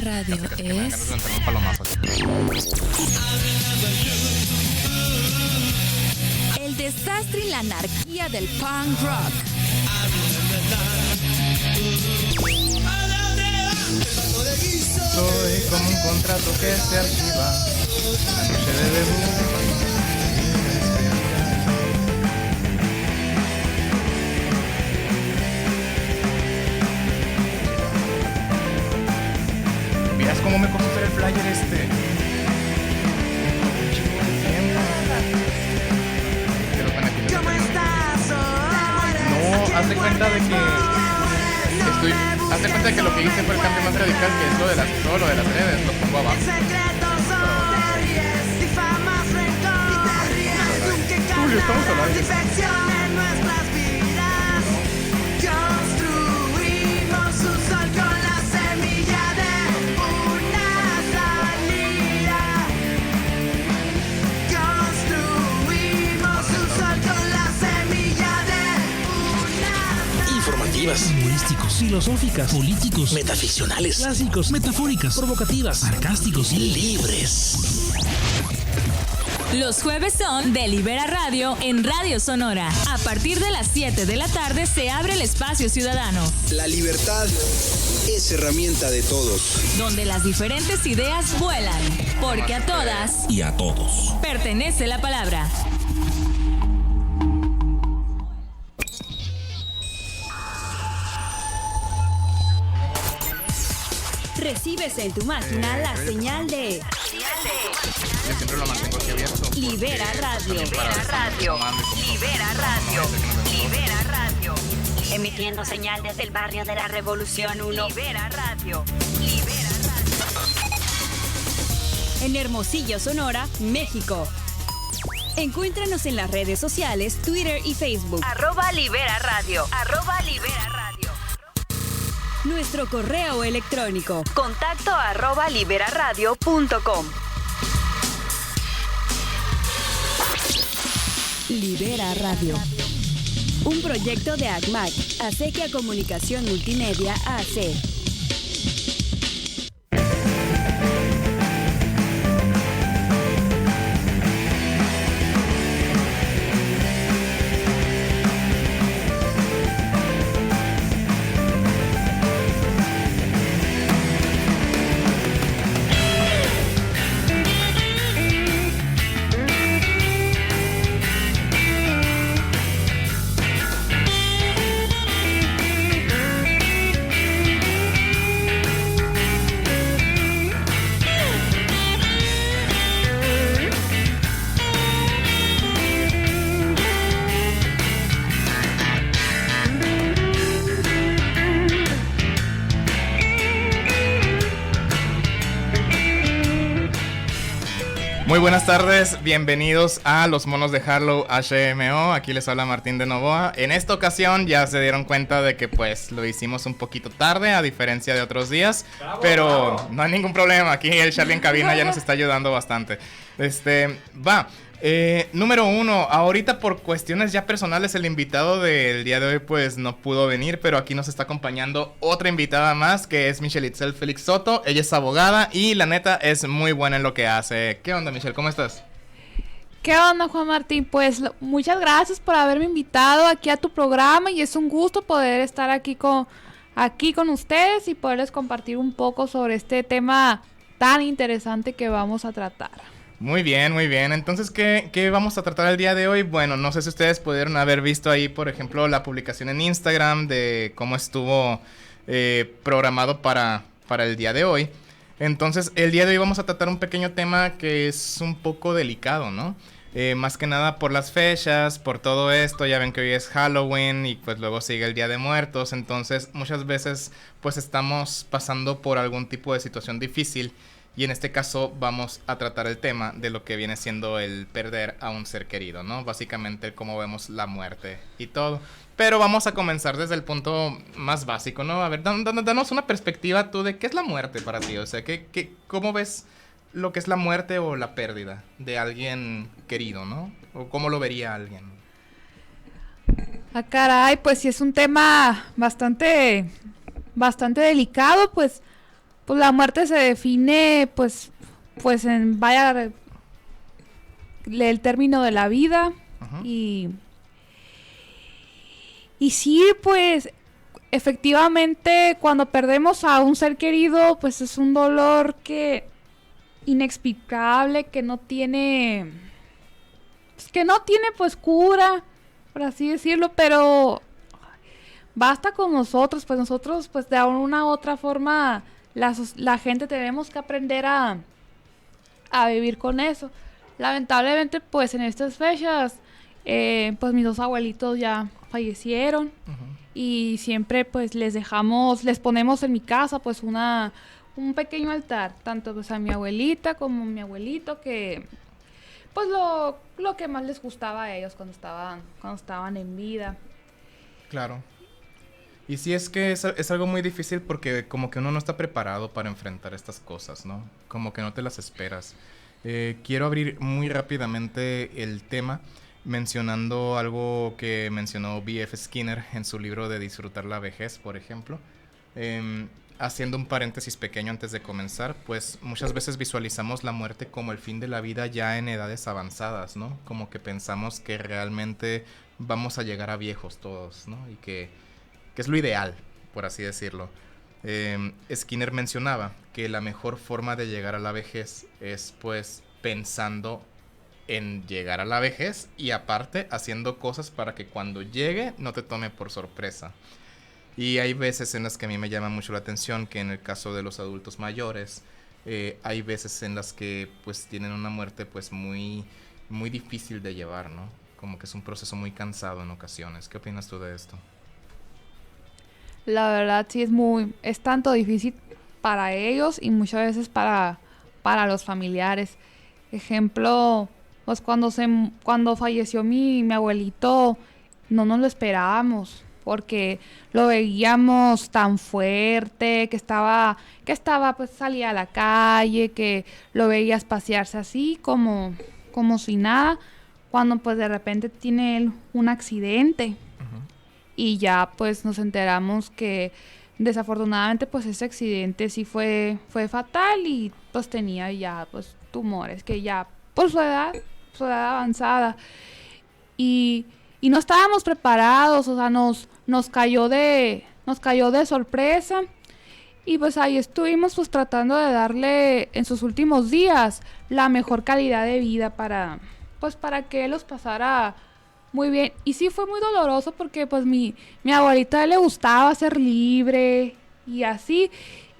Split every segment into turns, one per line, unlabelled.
Radio es... el desastre y la anarquía del punk rock.
Soy como un contrato que se archiva. La noche de debut. Miras cómo me costó hacer el flyer este. No, haz de cuenta de que haz de cuenta de que lo que hice fue el cambio más radical, que es todo lo de las redes, lo pongo abajo. Julio, estamos hablando.
Humorísticos, filosóficas, políticos, metaficcionales, clásicos, metafóricas, provocativas, sarcásticos y libres.
Los jueves son de Libera Radio en Radio Sonora. A partir de las 7 de la tarde se abre el espacio ciudadano.
La libertad es herramienta de todos.
Donde las diferentes ideas vuelan. Porque a todas
y a todos
pertenece la palabra.
Recibes en tu máquina la señal de...
Yo siempre lo mantengo aquí abierto.
Libera Radio.
Libera Radio. Libera Radio. Libera Radio. Emitiendo señal desde el barrio de la Revolución 1. Libera Radio. Libera Radio.
En Hermosillo, Sonora, México. Encuéntranos en las redes sociales, Twitter y Facebook.
@Libera Radio. @Libera Radio.
Nuestro correo electrónico.
Contacto @liberaradio.com.
Libera Radio. Un proyecto de ACMAC, Acequia Comunicación Multimedia AC.
Muy buenas tardes, bienvenidos a Los Monos de Harlow HMO, aquí les habla Martín de Novoa. En esta ocasión ya se dieron cuenta de que pues lo hicimos un poquito tarde a diferencia de otros días, pero no hay ningún problema, aquí el Charlie en cabina ya nos está ayudando bastante. Número 1, ahorita por cuestiones ya personales el invitado del día de hoy pues no pudo venir, pero aquí nos está acompañando otra invitada más que es Michelle Itzel Félix Soto. Ella es abogada y la neta es muy buena en lo que hace. ¿Qué onda, Michelle? ¿Cómo estás?
¿Qué onda, Juan Martín? Pues muchas gracias por haberme invitado aquí a tu programa y es un gusto poder estar aquí con ustedes y poderles compartir un poco sobre este tema tan interesante que vamos a tratar.
Muy bien, muy bien. Entonces, ¿qué vamos a tratar el día de hoy? Bueno, no sé si ustedes pudieron haber visto ahí, por ejemplo, la publicación en Instagram de cómo estuvo programado para el día de hoy. Entonces, el día de hoy vamos a tratar un pequeño tema que es un poco delicado, ¿no? Más que nada por las fechas, por todo esto. Ya ven que hoy es Halloween y pues luego sigue el Día de Muertos. Entonces, muchas veces pues estamos pasando por algún tipo de situación difícil. Y en este caso vamos a tratar el tema de lo que viene siendo el perder a un ser querido, ¿no? Básicamente cómo vemos la muerte y todo. Pero vamos a comenzar desde el punto más básico, ¿no? A ver, danos una perspectiva tú de qué es la muerte para ti. O sea, ¿cómo ves lo que es la muerte o la pérdida de alguien querido, ¿no? O cómo lo vería alguien.
Ah, caray, pues sí es un tema bastante delicado, pues pues la muerte se define, pues en vaya el término de la vida.
Ajá.
Y sí, pues efectivamente cuando perdemos a un ser querido, pues es un dolor que inexplicable, que no tiene pues cura, por así decirlo, pero basta con nosotros, pues nosotros pues de una u otra forma la gente tenemos que aprender a vivir con eso. Lamentablemente pues en estas fechas pues mis 2 abuelitos ya fallecieron.
Uh-huh.
Y siempre pues les ponemos en mi casa pues un pequeño altar, tanto pues a mi abuelita como a mi abuelito, que pues lo que más les gustaba a ellos cuando estaban en vida.
Claro. Y sí, es que es algo muy difícil porque como que uno no está preparado para enfrentar estas cosas, ¿no? Como que no te las esperas. Quiero abrir muy rápidamente el tema mencionando algo que mencionó B.F. Skinner en su libro de Disfrutar la vejez, por ejemplo. Haciendo un paréntesis pequeño antes de comenzar, pues muchas veces visualizamos la muerte como el fin de la vida ya en edades avanzadas, ¿no? Como que pensamos que realmente vamos a llegar a viejos todos, ¿no? Y que es lo ideal, por así decirlo. Skinner mencionaba que la mejor forma de llegar a la vejez es pues pensando en llegar a la vejez y aparte haciendo cosas para que cuando llegue no te tome por sorpresa. Y hay veces en las que a mí me llama mucho la atención que en el caso de los adultos mayores hay veces en las que pues tienen una muerte pues muy, muy difícil de llevar, ¿no? Como que es un proceso muy cansado en ocasiones. ¿Qué opinas tú de esto?
La verdad sí es tanto difícil para ellos y muchas veces para los familiares. Ejemplo, pues cuando falleció mi abuelito, no nos lo esperábamos, porque lo veíamos tan fuerte, que estaba pues salía a la calle, que lo veías pasearse así como si nada, cuando pues de repente tiene él un accidente. Y ya pues nos enteramos que desafortunadamente pues ese accidente sí fue fatal y pues tenía ya pues tumores que ya por su edad avanzada y no estábamos preparados, o sea, nos cayó de sorpresa y pues ahí estuvimos pues tratando de darle en sus últimos días la mejor calidad de vida para que él los pasara muy bien. Y sí fue muy doloroso porque pues mi abuelita, a él le gustaba ser libre y así,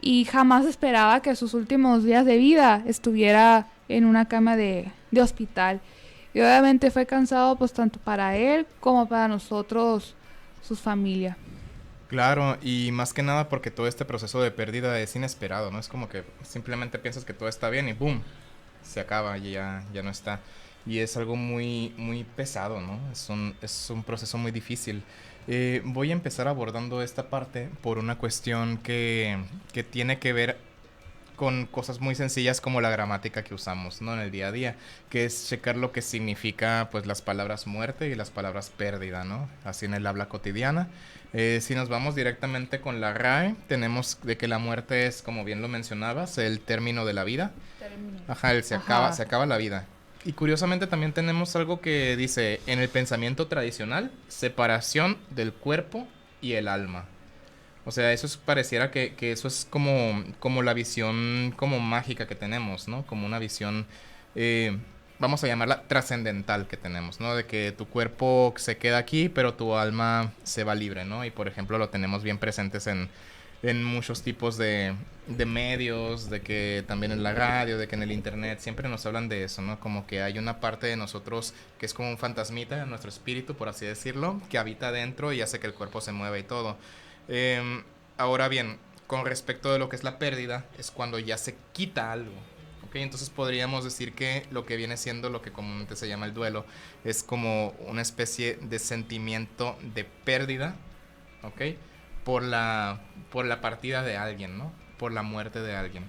y jamás esperaba que sus últimos días de vida estuviera en una cama de hospital. Y obviamente fue cansado pues tanto para él como para nosotros, su familia.
Claro, y más que nada porque todo este proceso de pérdida es inesperado, ¿no? Es como que simplemente piensas que todo está bien y ¡boom! Se acaba y ya no está. Y es algo muy, muy pesado, ¿no? Es un proceso muy difícil. Voy a empezar abordando esta parte por una cuestión que tiene que ver con cosas muy sencillas como la gramática que usamos, ¿no? En el día a día, que es checar lo que significa pues las palabras muerte y las palabras pérdida, ¿no? Así en el habla cotidiana. Si nos vamos directamente con la RAE, tenemos de que la muerte es, como bien lo mencionabas, el término de la vida. Ajá, se acaba la vida. Y curiosamente también tenemos algo que dice, en el pensamiento tradicional, separación del cuerpo y el alma. O sea, pareciera que eso es como la visión como mágica que tenemos, ¿no? Como una visión, vamos a llamarla trascendental que tenemos, ¿no? De que tu cuerpo se queda aquí, pero tu alma se va libre, ¿no? Y por ejemplo lo tenemos bien presentes en muchos tipos de medios, de que también en la radio, de que en el internet siempre nos hablan de eso, ¿no? Como que hay una parte de nosotros que es como un fantasmita, nuestro espíritu, por así decirlo, que habita dentro y hace que el cuerpo se mueva y todo. Ahora bien, con respecto de lo que es la pérdida, es cuando ya se quita algo, ¿ok? Entonces podríamos decir que lo que viene siendo lo que comúnmente se llama el duelo es como una especie de sentimiento de pérdida, ¿ok? Por la partida de alguien, ¿no? Por la muerte de alguien.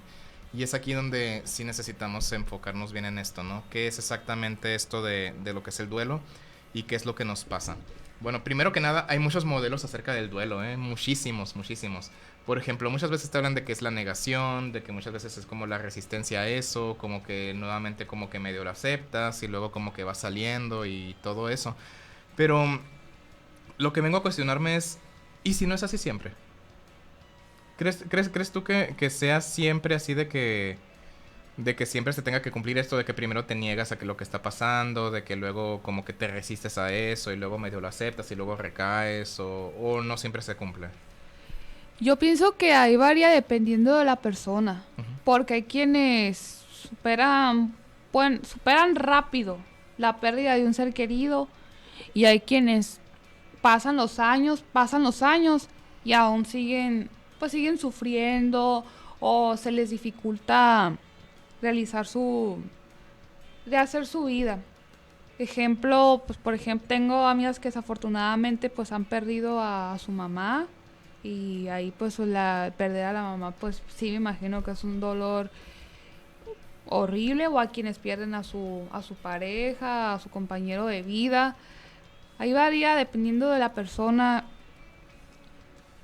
Y es aquí donde sí necesitamos enfocarnos bien en esto, ¿no? ¿Qué es exactamente esto de lo que es el duelo y qué es lo que nos pasa? Bueno, primero que nada, hay muchos modelos acerca del duelo, ¿eh? Muchísimos. Por ejemplo, muchas veces te hablan de que es la negación, de que muchas veces es como la resistencia a eso, como que nuevamente como que medio lo aceptas y luego como que va saliendo y todo eso. Pero lo que vengo a cuestionarme es, ¿y si no es así siempre? ¿Crees tú que sea siempre así de que siempre se tenga que cumplir esto de que primero te niegas a que lo que está pasando, de que luego como que te resistes a eso y luego medio lo aceptas y luego recaes o no siempre se cumple?
Yo pienso que ahí varía dependiendo de la persona,
Ujú.
porque hay quienes superan rápido la pérdida de un ser querido y hay quienes pasan los años y aún siguen sufriendo o se les dificulta hacer su vida. Ejemplo, pues por ejemplo, tengo amigas que desafortunadamente pues han perdido a su mamá y ahí pues perder a la mamá pues sí me imagino que es un dolor horrible, o a quienes pierden a su pareja, a su compañero de vida. Ahí varía dependiendo de la persona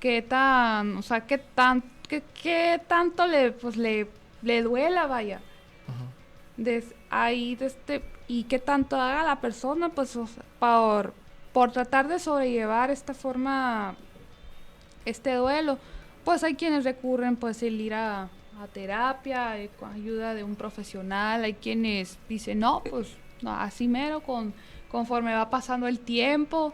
qué tanto le duela, vaya. Y qué tanto haga la persona, pues, o sea, por tratar de sobrellevar este duelo. Pues hay quienes recurren, pues, el ir a terapia, con ayuda de un profesional. Hay quienes dicen, no, pues, no, así mero, conforme va pasando el tiempo.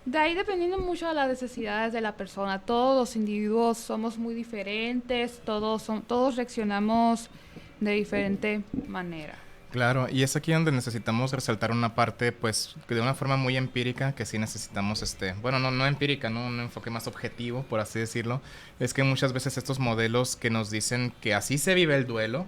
De ahí dependiendo mucho de las necesidades de la persona. Todos los individuos somos muy diferentes, todos reaccionamos de diferente manera.
Claro, y es aquí donde necesitamos resaltar una parte, pues, de una forma muy empírica, que sí necesitamos, bueno, no empírica, ¿no? Un enfoque más objetivo, por así decirlo. Es que muchas veces estos modelos que nos dicen que así se vive el duelo,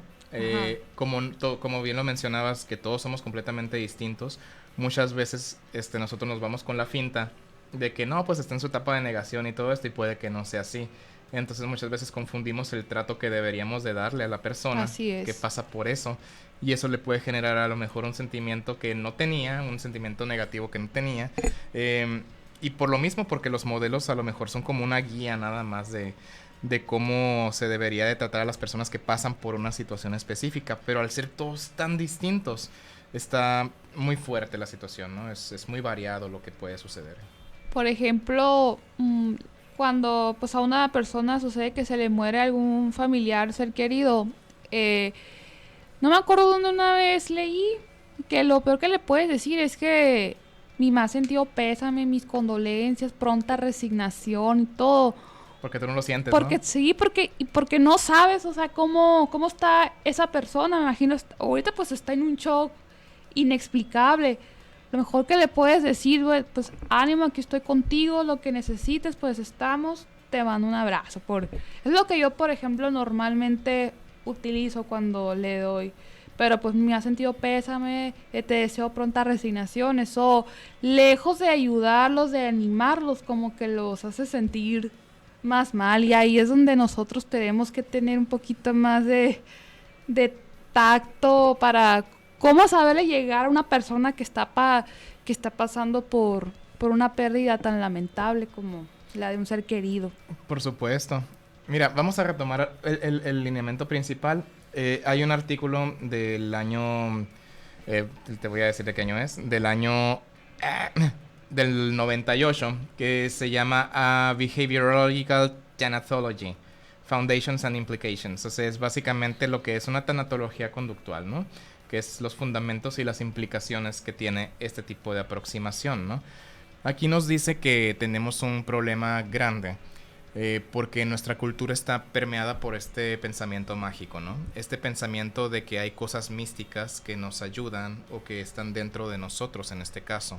como bien lo mencionabas, que todos somos completamente distintos, muchas veces nosotros nos vamos con la finta de que no, pues está en su etapa de negación y todo esto, y puede que no sea así. Entonces muchas veces confundimos el trato que deberíamos de darle a la persona que pasa por eso, y eso le puede generar a lo mejor un sentimiento que no tenía, un sentimiento negativo que no tenía, y por lo mismo, porque los modelos a lo mejor son como una guía nada más de cómo se debería de tratar a las personas que pasan por una situación específica, pero al ser todos tan distintos, está muy fuerte la situación, ¿no? Es muy variado lo que puede suceder.
Por ejemplo, cuando pues a una persona sucede que se le muere algún familiar, ser querido, no me acuerdo dónde una vez leí que lo peor que le puedes decir es que mi más sentido pésame, mis condolencias, pronta resignación y todo.
Porque tú no lo sientes,
porque, ¿no? Sí, porque no sabes, o sea, cómo está esa persona. Me imagino, ahorita pues está en un shock inexplicable. Lo mejor que le puedes decir, pues ánimo, aquí estoy contigo, lo que necesites, pues estamos, te mando un abrazo. Es lo que yo, por ejemplo, normalmente utilizo cuando le doy. Pero pues me ha sentido pésame, te deseo pronta resignación. Eso, lejos de ayudarlos, de animarlos, como que los hace sentir más mal. Y ahí es donde nosotros tenemos que tener un poquito más de tacto para cómo saberle llegar a una persona que está pasando por una pérdida tan lamentable como la de un ser querido.
Por supuesto. Mira, vamos a retomar el lineamiento principal. Hay un artículo del año... te voy a decir de qué año es. Del año... del 98, que se llama A Behaviorological Thanatology, Foundations and Implications. O sea, es básicamente lo que es una tanatología conductual, ¿no? Que es los fundamentos y las implicaciones que tiene este tipo de aproximación, ¿no? Aquí nos dice que tenemos un problema grande, porque nuestra cultura está permeada por este pensamiento mágico, ¿no? Este pensamiento de que hay cosas místicas que nos ayudan o que están dentro de nosotros en este caso.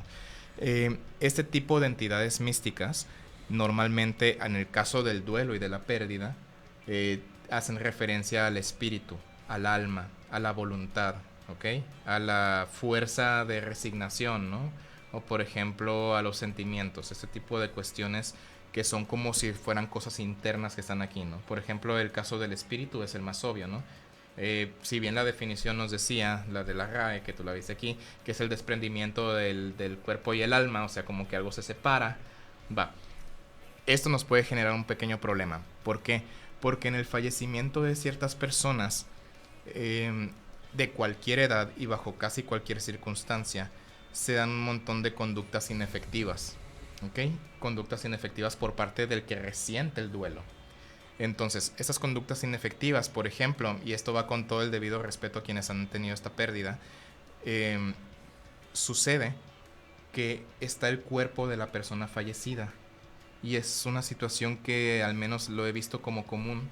Este tipo de entidades místicas, normalmente en el caso del duelo y de la pérdida, hacen referencia al espíritu, al alma, a la voluntad, ¿ok? A la fuerza de resignación, ¿no? O por ejemplo a los sentimientos, este tipo de cuestiones que son como si fueran cosas internas que están aquí, ¿no? Por ejemplo, el caso del espíritu es el más obvio, ¿no? Si bien la definición nos decía, la de la RAE, que tú la viste aquí, que es el desprendimiento del cuerpo y el alma, o sea, como que algo se separa, esto nos puede generar un pequeño problema. ¿Por qué? Porque en el fallecimiento de ciertas personas, de cualquier edad y bajo casi cualquier circunstancia, se dan un montón de conductas inefectivas, ¿ok? Conductas inefectivas por parte del que resiente el duelo. Entonces, esas conductas inefectivas, por ejemplo, y esto va con todo el debido respeto a quienes han tenido esta pérdida, sucede que está el cuerpo de la persona fallecida. Y es una situación que al menos lo he visto como común,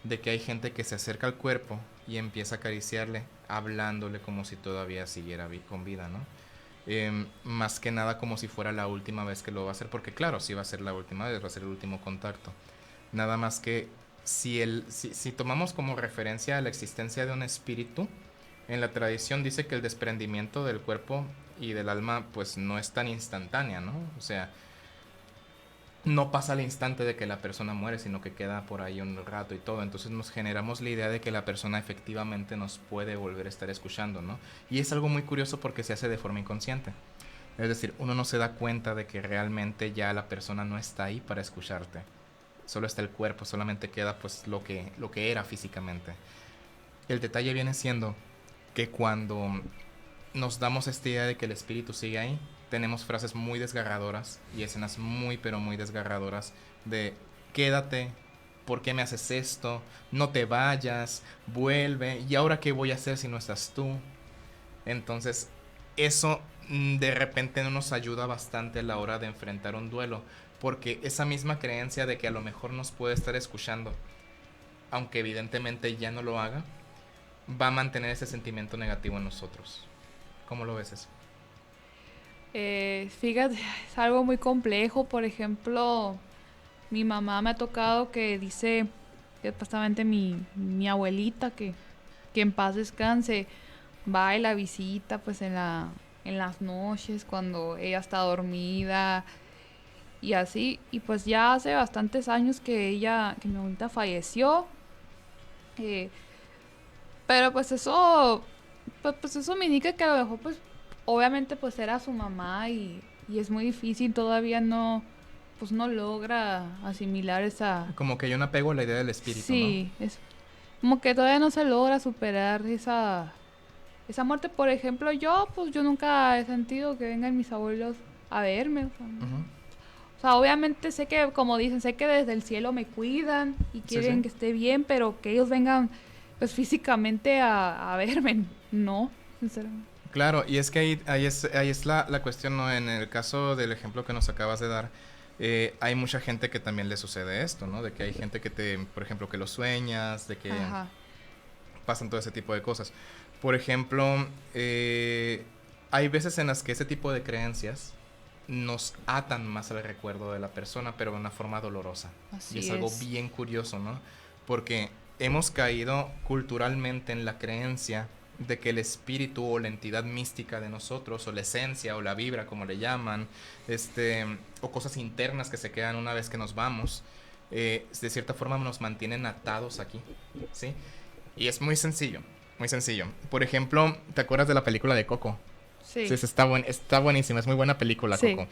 de que hay gente que se acerca al cuerpo y empieza a acariciarle, hablándole como si todavía siguiera con vida, ¿no? Más que nada como si fuera la última vez que lo va a hacer, porque claro, sí va a ser la última vez, va a ser el último contacto. Nada más que si tomamos como referencia la existencia de un espíritu, en la tradición dice que el desprendimiento del cuerpo y del alma pues no es tan instantánea, ¿no? O sea, no pasa al instante de que la persona muere, sino que queda por ahí un rato y todo. Entonces nos generamos la idea de que la persona efectivamente nos puede volver a estar escuchando, ¿no? Y es algo muy curioso porque se hace de forma inconsciente. Es decir, uno no se da cuenta de que realmente ya la persona no está ahí para escucharte. Solo está el cuerpo, solamente queda pues lo que era físicamente. El detalle viene siendo que cuando nos damos esta idea de que el espíritu sigue ahí, tenemos frases muy desgarradoras y escenas muy pero muy desgarradoras de quédate, ¿por qué me haces esto? No te vayas, vuelve, ¿y ahora qué voy a hacer si no estás tú? Entonces eso de repente no nos ayuda bastante a la hora de enfrentar un duelo, porque esa misma creencia de que a lo mejor nos puede estar escuchando, aunque evidentemente ya no lo haga, va a mantener ese sentimiento negativo en nosotros. ¿Cómo lo ves eso?
Fíjate, es algo muy complejo. Por ejemplo, mi mamá me ha tocado que dice, supuestamente mi abuelita, que en paz descanse, va y la visita pues en las noches cuando ella está dormida y así. Y pues ya hace bastantes años que mi abuelita falleció. Pero pues eso me indica que a lo mejor pues obviamente pues era su mamá y es muy difícil, todavía no logra asimilar esa...
Como que hay un apego a la idea del espíritu,
sí,
¿no?
es como que todavía no se logra superar esa muerte. Por ejemplo, yo nunca he sentido que vengan mis abuelos a verme. O sea, obviamente sé que, como dicen, sé que desde el cielo me cuidan y quieren que esté bien, pero que ellos vengan pues físicamente a verme, no, sinceramente.
Claro, y es que ahí es la cuestión, ¿no? En el caso del ejemplo que nos acabas de dar, hay mucha gente que también le sucede esto, ¿no? De que hay gente que por ejemplo, que lo sueñas, de que pasan todo ese tipo de cosas. Por ejemplo, hay veces en las que ese tipo de creencias nos atan más al recuerdo de la persona, pero de una forma dolorosa.
Así
y es algo bien curioso, ¿no? Porque hemos caído culturalmente en la creencia de que el espíritu o la entidad mística de nosotros, o la esencia o la vibra, como le llaman, o cosas internas que se quedan una vez que nos vamos, de cierta forma nos mantienen atados aquí, ¿sí? Y es muy sencillo, muy sencillo. Por ejemplo, ¿te acuerdas de la película de Coco?
Sí.
Sí, está buenísima, es muy buena película, Coco.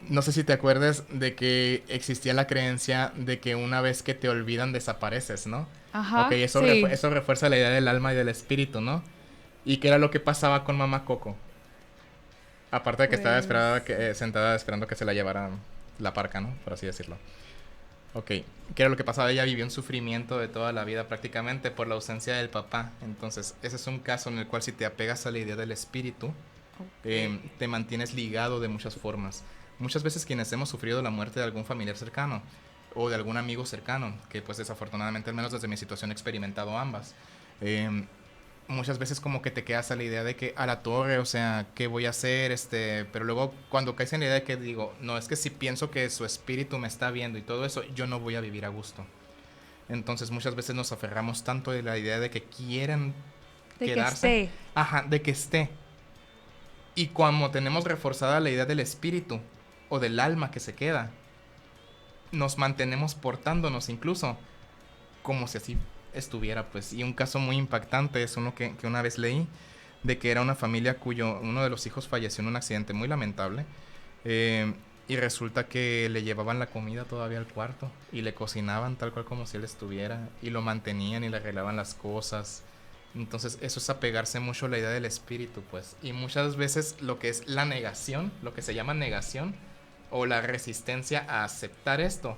No sé si te acuerdas de que existía la creencia de que una vez que te olvidan desapareces, ¿no?
Ajá,
Ok, eso refuerza la idea del alma y del espíritu, ¿no? ¿Y qué era lo que pasaba con mamá Coco? Aparte de que estaba sentada esperando que se la llevara la parca, ¿no? Por así decirlo. Ok, ¿qué era lo que pasaba? Ella vivió un sufrimiento de toda la vida prácticamente por la ausencia del papá. Entonces, ese es un caso en el cual si te apegas a la idea del espíritu, te mantienes ligado de muchas formas. Muchas veces quienes hemos sufrido la muerte de algún familiar cercano o de algún amigo cercano, que pues desafortunadamente, al menos desde mi situación, he experimentado ambas. Muchas veces como que te quedas a la idea de que a la torre, o sea, ¿qué voy a hacer? Pero luego cuando caes en la idea de que digo, no, es que si pienso que su espíritu me está viendo y todo eso, yo no voy a vivir a gusto. Entonces muchas veces nos aferramos tanto de la idea de que quieren quedarse.
Que esté.
Ajá, de que esté. Y cuando tenemos reforzada la idea del espíritu o del alma que se queda, nos mantenemos portándonos incluso como si así estuviera, pues. Y un caso muy impactante es uno que una vez leí, de que era una familia cuyo uno de los hijos falleció en un accidente muy lamentable, y resulta que le llevaban la comida todavía al cuarto y le cocinaban tal cual como si él estuviera, y lo mantenían y le arreglaban las cosas. Entonces eso es apegarse mucho a la idea del espíritu, pues. Y muchas veces lo que es la negación, lo que se llama negación, o la resistencia a aceptar esto,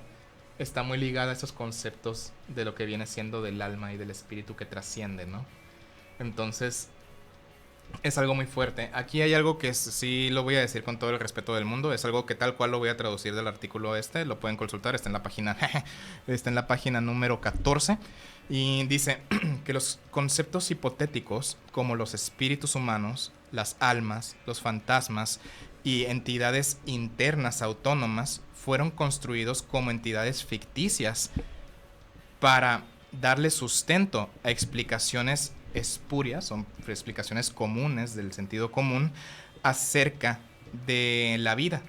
está muy ligada a esos conceptos de lo que viene siendo del alma y del espíritu que trasciende, ¿no? Entonces, es algo muy fuerte. Aquí hay algo que sí lo voy a decir con todo el respeto del mundo. Es algo que tal cual lo voy a traducir del artículo lo pueden consultar, está en la página número 14. Y dice que los conceptos hipotéticos como los espíritus humanos, las almas, los fantasmas y entidades internas autónomas fueron construidos como entidades ficticias para darle sustento a explicaciones espurias, son explicaciones comunes del sentido común acerca de la vida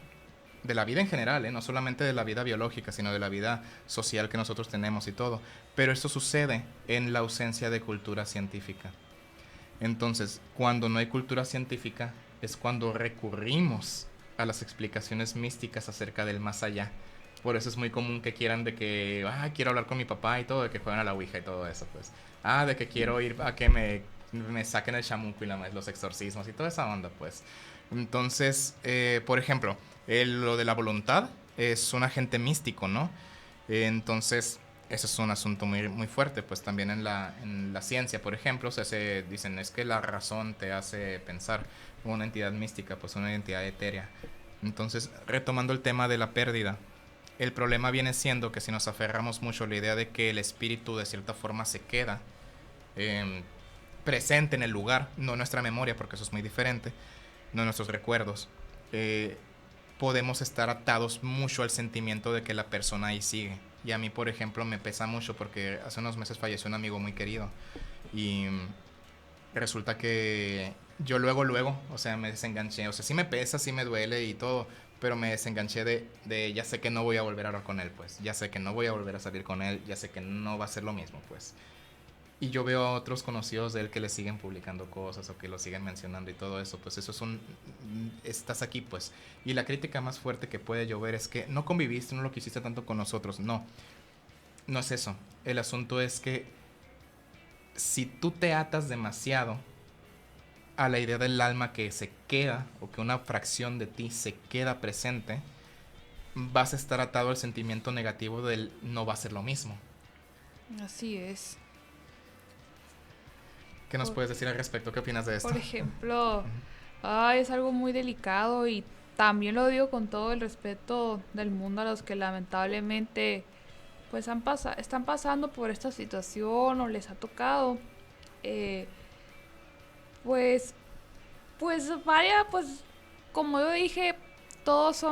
en general, no solamente de la vida biológica, sino de la vida social que nosotros tenemos y todo. Pero esto sucede en la ausencia de cultura científica. Entonces, cuando no hay cultura científica, es cuando recurrimos a las explicaciones místicas acerca del más allá. Por eso es muy común que quieran de que, quiero hablar con mi papá y todo, de que juegan a la ouija y todo eso, pues. De que quiero ir a que me saquen el chamuco y los exorcismos y toda esa onda, pues. Entonces, por ejemplo, lo de la voluntad es un agente místico, ¿no? Entonces, eso es un asunto muy, muy fuerte, pues también en la ciencia, por ejemplo, dicen, es que la razón te hace pensar. Una entidad mística, pues una entidad etérea. Entonces, retomando el tema de la pérdida, el problema viene siendo que si nos aferramos mucho a la idea de que el espíritu de cierta forma se queda presente en el lugar, no nuestra memoria, porque eso es muy diferente, no nuestros recuerdos, podemos estar atados mucho al sentimiento de que la persona ahí sigue. Y a mí, por ejemplo, me pesa mucho porque hace unos meses falleció un amigo muy querido y resulta que yo luego, o sea, me desenganché. O sea, sí me pesa, sí me duele y todo, pero me desenganché de ya sé que no voy a volver a hablar con él, pues. Ya sé que no voy a volver a salir con él, ya sé que no va a ser lo mismo, pues. Y yo veo a otros conocidos de él que le siguen publicando cosas o que lo siguen mencionando y todo eso, pues eso es estás aquí, pues. Y la crítica más fuerte que puede llover es que no conviviste, no lo quisiste tanto con nosotros. No es eso. El asunto es que si tú te atas demasiado a la idea del alma que se queda, o que una fracción de ti se queda presente, vas a estar atado al sentimiento negativo del no va a ser lo mismo.
Así es.
¿Qué nos puedes decir al respecto? ¿Qué opinas de esto?
Por ejemplo, es algo muy delicado y también lo digo con todo el respeto del mundo a los que lamentablemente pues están pasando por esta situación o les ha tocado. Pues vaya, pues como yo dije, todos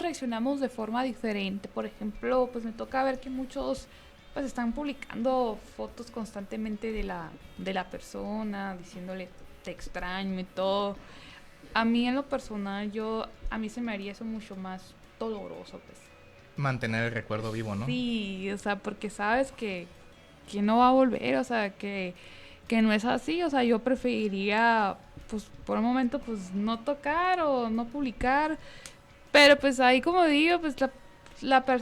reaccionamos de forma diferente. Por ejemplo, pues me toca ver que muchos pues están publicando fotos constantemente de la persona, diciéndole te extraño y todo. A mí en lo personal, a mí se me haría eso mucho más doloroso, pues.
Mantener el recuerdo vivo, ¿no?
Sí, o sea, porque sabes que no va a volver, o sea, que no es así. O sea, yo preferiría, pues, por un momento, pues, no tocar o no publicar. Pero, pues, ahí, como digo, pues,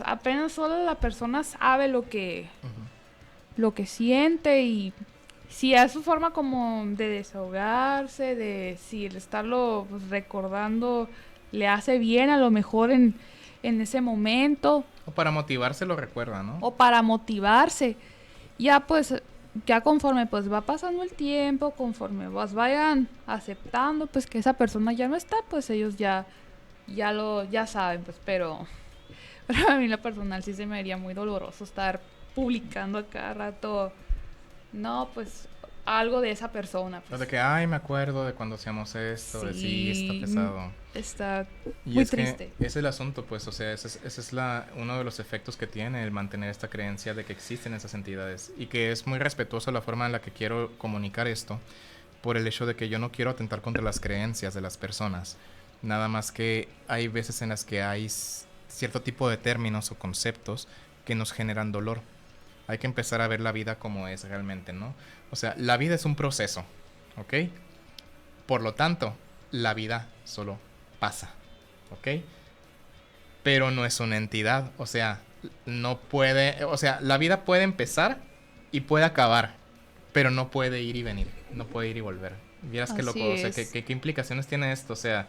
apenas solo la persona sabe lo que siente, y si es su forma como de desahogarse, de si el estarlo pues, recordando le hace bien a lo mejor en ese momento.
O para motivarse lo recuerda, ¿no?
O para motivarse. Ya conforme pues va pasando el tiempo, conforme vayan aceptando pues que esa persona ya no está, pues ellos ya saben, pues, pero a mí en lo personal sí se me haría muy doloroso estar publicando a cada rato, no, pues, algo de esa persona. Pues.
De que, me acuerdo de cuando hacíamos esto, sí, está pesado.
Está muy triste.
Es el asunto, pues, o sea, ese es uno de los efectos que tiene el mantener esta creencia de que existen esas entidades, y que es muy respetuoso la forma en la que quiero comunicar esto, por el hecho de que yo no quiero atentar contra las creencias de las personas. Nada más que hay veces en las que hay cierto tipo de términos o conceptos que nos generan dolor. hay que empezar a ver la vida como es realmente, ¿no? O sea, la vida es un proceso, ¿ok? Por lo tanto, la vida solo pasa, ¿ok? Pero no es una entidad, o sea, no puede, o sea, la vida puede empezar y puede acabar, pero no puede ir y venir, no puede ir y volver. Vieras qué loco, o sea, ¿qué implicaciones tiene esto? O sea,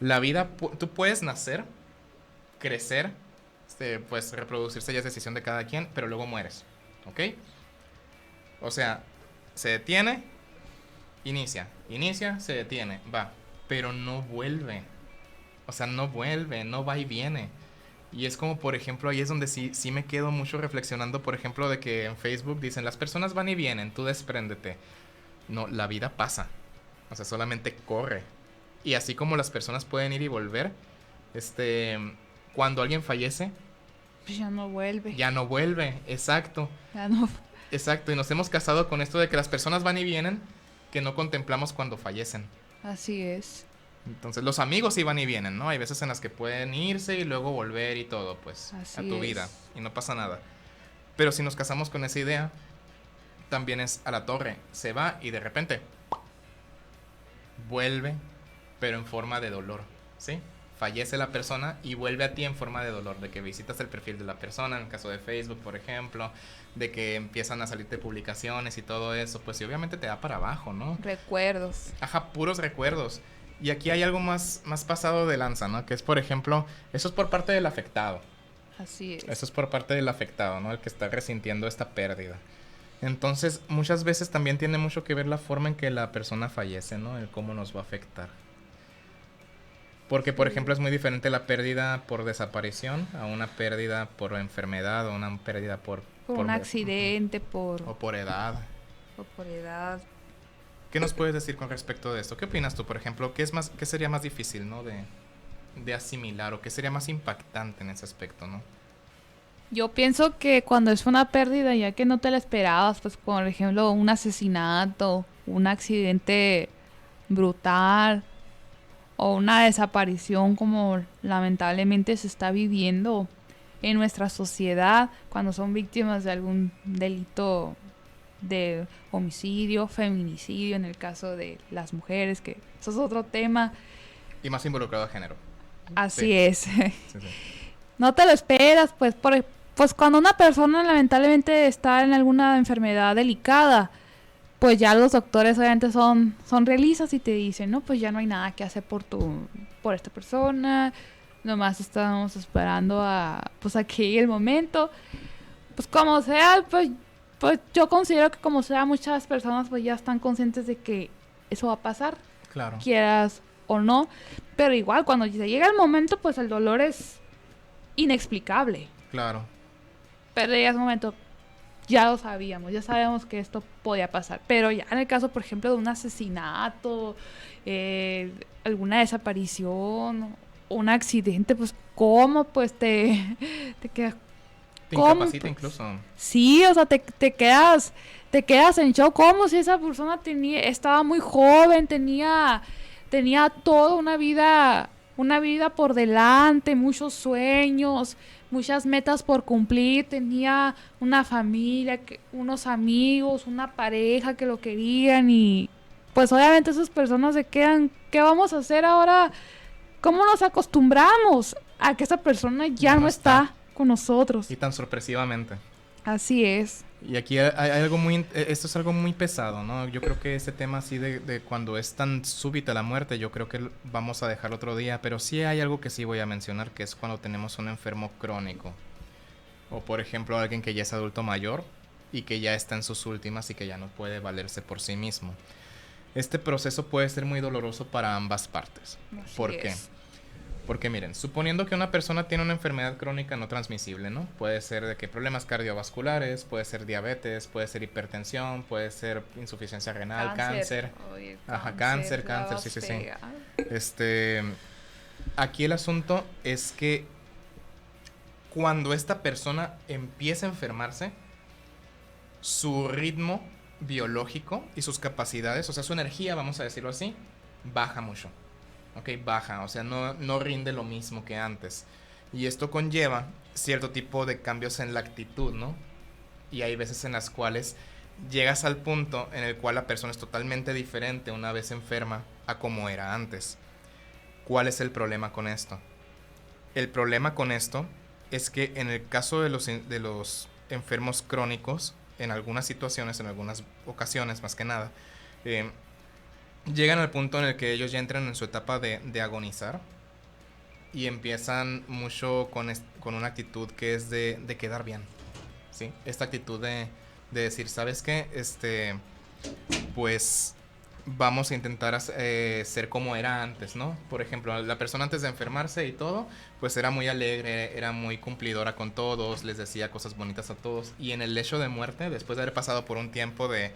la vida, tú puedes nacer, crecer, pues reproducirse ya es decisión de cada quien, pero luego mueres, ¿ok? O sea, se detiene, inicia, se detiene, va, pero no vuelve. O sea, no vuelve, no va y viene. Y es como, por ejemplo, ahí es donde sí me quedo mucho reflexionando, por ejemplo, de que en Facebook dicen, las personas van y vienen, tú despréndete. No, la vida pasa. O sea, solamente corre. Y así como las personas pueden ir y volver, cuando alguien fallece,
Pues ya no vuelve.
ya no vuelve, exacto.
Ya no.
Exacto, y nos hemos casado con esto de que las personas van y vienen, que no contemplamos cuando fallecen.
Así es.
Entonces, los amigos sí van y vienen, ¿no? Hay veces en las que pueden irse y luego volver y todo, pues,
Así
a tu
es.
vida. Y no pasa nada. Pero si nos casamos con esa idea, también es a la torre. Se va y de repente vuelve, pero en forma de dolor, ¿sí? Fallece la persona y vuelve a ti en forma de dolor, de que visitas el perfil de la persona, en el caso de Facebook, por ejemplo, de que empiezan a salirte publicaciones y todo eso, pues sí, obviamente te da para abajo, ¿no?
Recuerdos.
Ajá, puros recuerdos. Y aquí hay algo más pasado de lanza, ¿no? Que es, por ejemplo, eso es por parte del afectado.
Así es.
Eso es por parte del afectado, ¿no? El que está resintiendo esta pérdida. Entonces, muchas veces también tiene mucho que ver la forma en que la persona fallece, ¿no? El cómo nos va a afectar. Porque, por ejemplo, es muy diferente la pérdida por desaparición a una pérdida por enfermedad o una pérdida por
un accidente,
o por edad.
O por edad.
¿Qué nos puedes decir con respecto de esto? ¿Qué opinas tú, por ejemplo? ¿Qué sería más difícil, ¿no? de asimilar o qué sería más impactante en ese aspecto, ¿no?
Yo pienso que cuando es una pérdida ya que no te la esperabas, pues por ejemplo un asesinato, un accidente brutal o una desaparición como lamentablemente se está viviendo en nuestra sociedad cuando son víctimas de algún delito de homicidio, feminicidio en el caso de las mujeres, que eso es otro tema.
Y más involucrado a género.
Así
Sí.
es.
Sí.
No te lo esperas, pues cuando una persona lamentablemente está en alguna enfermedad delicada, pues ya los doctores obviamente son realistas y te dicen, no, pues ya no hay nada que hacer por esta persona, nomás estamos esperando a que llegue el momento. Pues como sea, pues yo considero que como sea muchas personas pues ya están conscientes de que eso va a pasar,
Claro.
quieras o no, pero igual cuando se llega el momento pues el dolor es inexplicable.
Claro.
Pero ya es un momento, ya lo sabíamos, ya sabemos que esto podía pasar. Pero ya en el caso, por ejemplo, de un asesinato, alguna desaparición, un accidente, pues, ¿cómo? Pues te quedas...
Te
¿cómo?
incapacita incluso.
Sí, o sea, te quedas en shock, como si esa persona estaba muy joven, tenía toda una vida por delante, muchos sueños, muchas metas por cumplir, tenía una familia, unos amigos, una pareja que lo querían y pues obviamente esas personas se quedan, ¿qué vamos a hacer ahora? ¿Cómo nos acostumbramos a que esa persona ya no está con nosotros?
Y tan sorpresivamente.
Así es.
Y aquí hay algo esto es algo muy pesado, ¿no? Yo creo que ese tema así de cuando es tan súbita la muerte, yo creo que vamos a dejar otro día, pero sí hay algo que sí voy a mencionar, que es cuando tenemos un enfermo crónico. O por ejemplo, alguien que ya es adulto mayor y que ya está en sus últimas y que ya no puede valerse por sí mismo. Este proceso puede ser muy doloroso para ambas partes.
Así
¿Por qué?
es.
Porque miren, suponiendo que una persona tiene una enfermedad crónica no transmisible, ¿no? Puede ser de que problemas cardiovasculares, puede ser diabetes, puede ser hipertensión, puede ser insuficiencia renal, cáncer.
Oye,
Cáncer, sí. Aquí el asunto es que cuando esta persona empieza a enfermarse, su ritmo biológico y sus capacidades, o sea, su energía, vamos a decirlo así, baja mucho. Ok, baja, o sea, no rinde lo mismo que antes. Y esto conlleva cierto tipo de cambios en la actitud, ¿no? y hay veces en las cuales llegas al punto en el cual la persona es totalmente diferente una vez enferma a como era antes. ¿Cuál es el problema con esto? El problema con esto es que en el caso de los enfermos crónicos, en algunas situaciones, en algunas ocasiones más que nada, llegan al punto en el que ellos ya entran en su etapa de agonizar y empiezan mucho con una actitud que es de quedar bien, ¿sí? Esta actitud de decir, ¿sabes qué? Pues vamos a intentar ser como era antes, ¿no? Por ejemplo, la persona antes de enfermarse y todo, pues era muy alegre, era muy cumplidora con todos, les decía cosas bonitas a todos. Y en el lecho de muerte, después de haber pasado por un tiempo de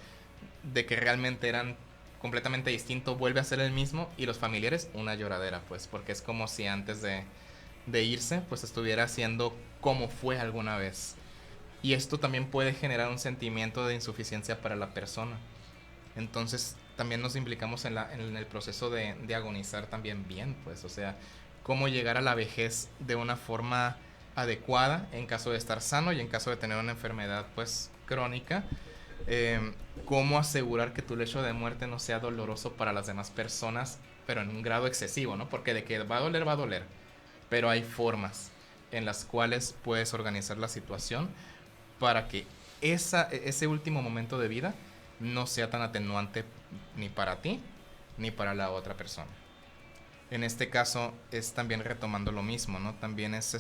que realmente eran completamente distintos, vuelve a ser el mismo, y los familiares una lloradera, pues, porque es como si antes de irse, pues estuviera haciendo como fue alguna vez. Y esto también puede generar un sentimiento de insuficiencia para la persona. Entonces también nos implicamos en el proceso de agonizar también bien, pues, o sea, cómo llegar a la vejez de una forma adecuada en caso de estar sano y en caso de tener una enfermedad, pues, crónica. Cómo asegurar que tu lecho de muerte no sea doloroso para las demás personas, pero en un grado excesivo, ¿no? Porque de que va a doler, pero hay formas en las cuales puedes organizar la situación para que ese último momento de vida no sea tan atenuante ni para ti ni para la otra persona. En este caso es también retomando lo mismo, ¿no? También es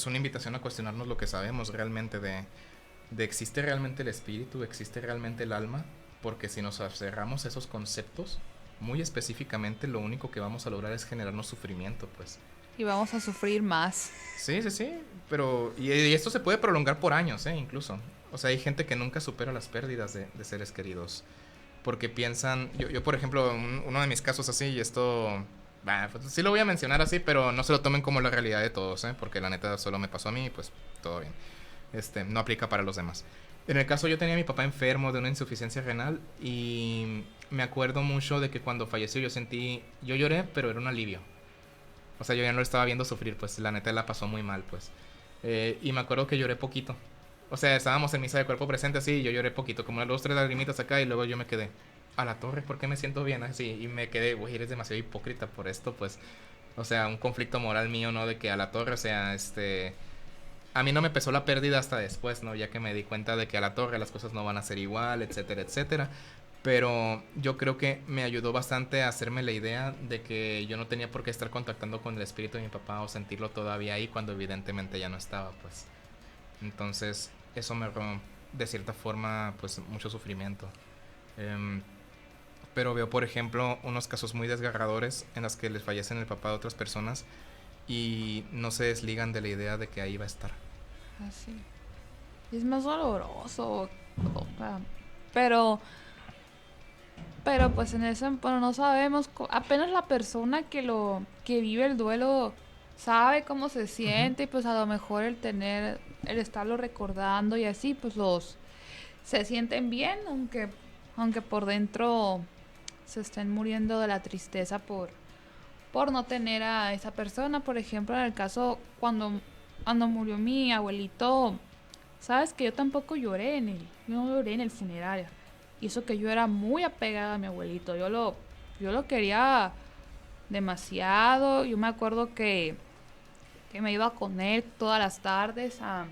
una invitación a cuestionarnos lo que sabemos realmente de existe realmente el espíritu, existe realmente el alma, porque si nos aferramos a esos conceptos muy específicamente, lo único que vamos a lograr es generarnos sufrimiento, pues.
Y vamos a sufrir más.
Sí, pero y esto se puede prolongar por años, incluso. O sea, hay gente que nunca supera las pérdidas de seres queridos, porque piensan, yo por ejemplo, uno de mis casos así, y esto, pues, sí lo voy a mencionar así, pero no se lo tomen como la realidad de todos, porque la neta solo me pasó a mí y pues todo bien. No aplica para los demás. En el caso, yo tenía a mi papá enfermo de una insuficiencia renal, y me acuerdo mucho de que cuando falleció yo lloré, pero era un alivio. O sea, yo ya no lo estaba viendo sufrir, pues la neta la pasó muy mal, pues. Y me acuerdo que lloré poquito. O sea, estábamos en misa de cuerpo presente así, y yo lloré poquito, como 2 o 3 lagrimitas acá, y luego yo me quedé, a la torre, ¿por qué me siento bien así? Y me quedé, güey, eres demasiado hipócrita por esto, pues. O sea, un conflicto moral mío, ¿no? De que a la torre, o sea, a mí no me pesó la pérdida hasta después, ¿no? Ya que me di cuenta de que a la torre las cosas no van a ser igual, etcétera, etcétera. Pero yo creo que me ayudó bastante a hacerme la idea de que yo no tenía por qué estar contactando con el espíritu de mi papá o sentirlo todavía ahí cuando evidentemente ya no estaba, pues. Entonces, eso me ahorró de cierta forma, pues, mucho sufrimiento. Pero veo, por ejemplo, unos casos muy desgarradores en los que les fallecen el papá de otras personas y no se desligan de la idea de que ahí va a estar.
Así. Es más doloroso. Pero pues en eso, bueno, no sabemos. Apenas la persona que vive el duelo sabe cómo se siente. Uh-huh. Y pues a lo mejor el estarlo recordando y así, pues se sienten bien, aunque por dentro se estén muriendo de la tristeza por no tener a esa persona. Por ejemplo, en el caso cuando murió mi abuelito, sabes que yo tampoco lloré yo no lloré en el funeral, y eso que yo era muy apegada a mi abuelito, yo lo quería demasiado. Yo me acuerdo que me iba con él todas las tardes a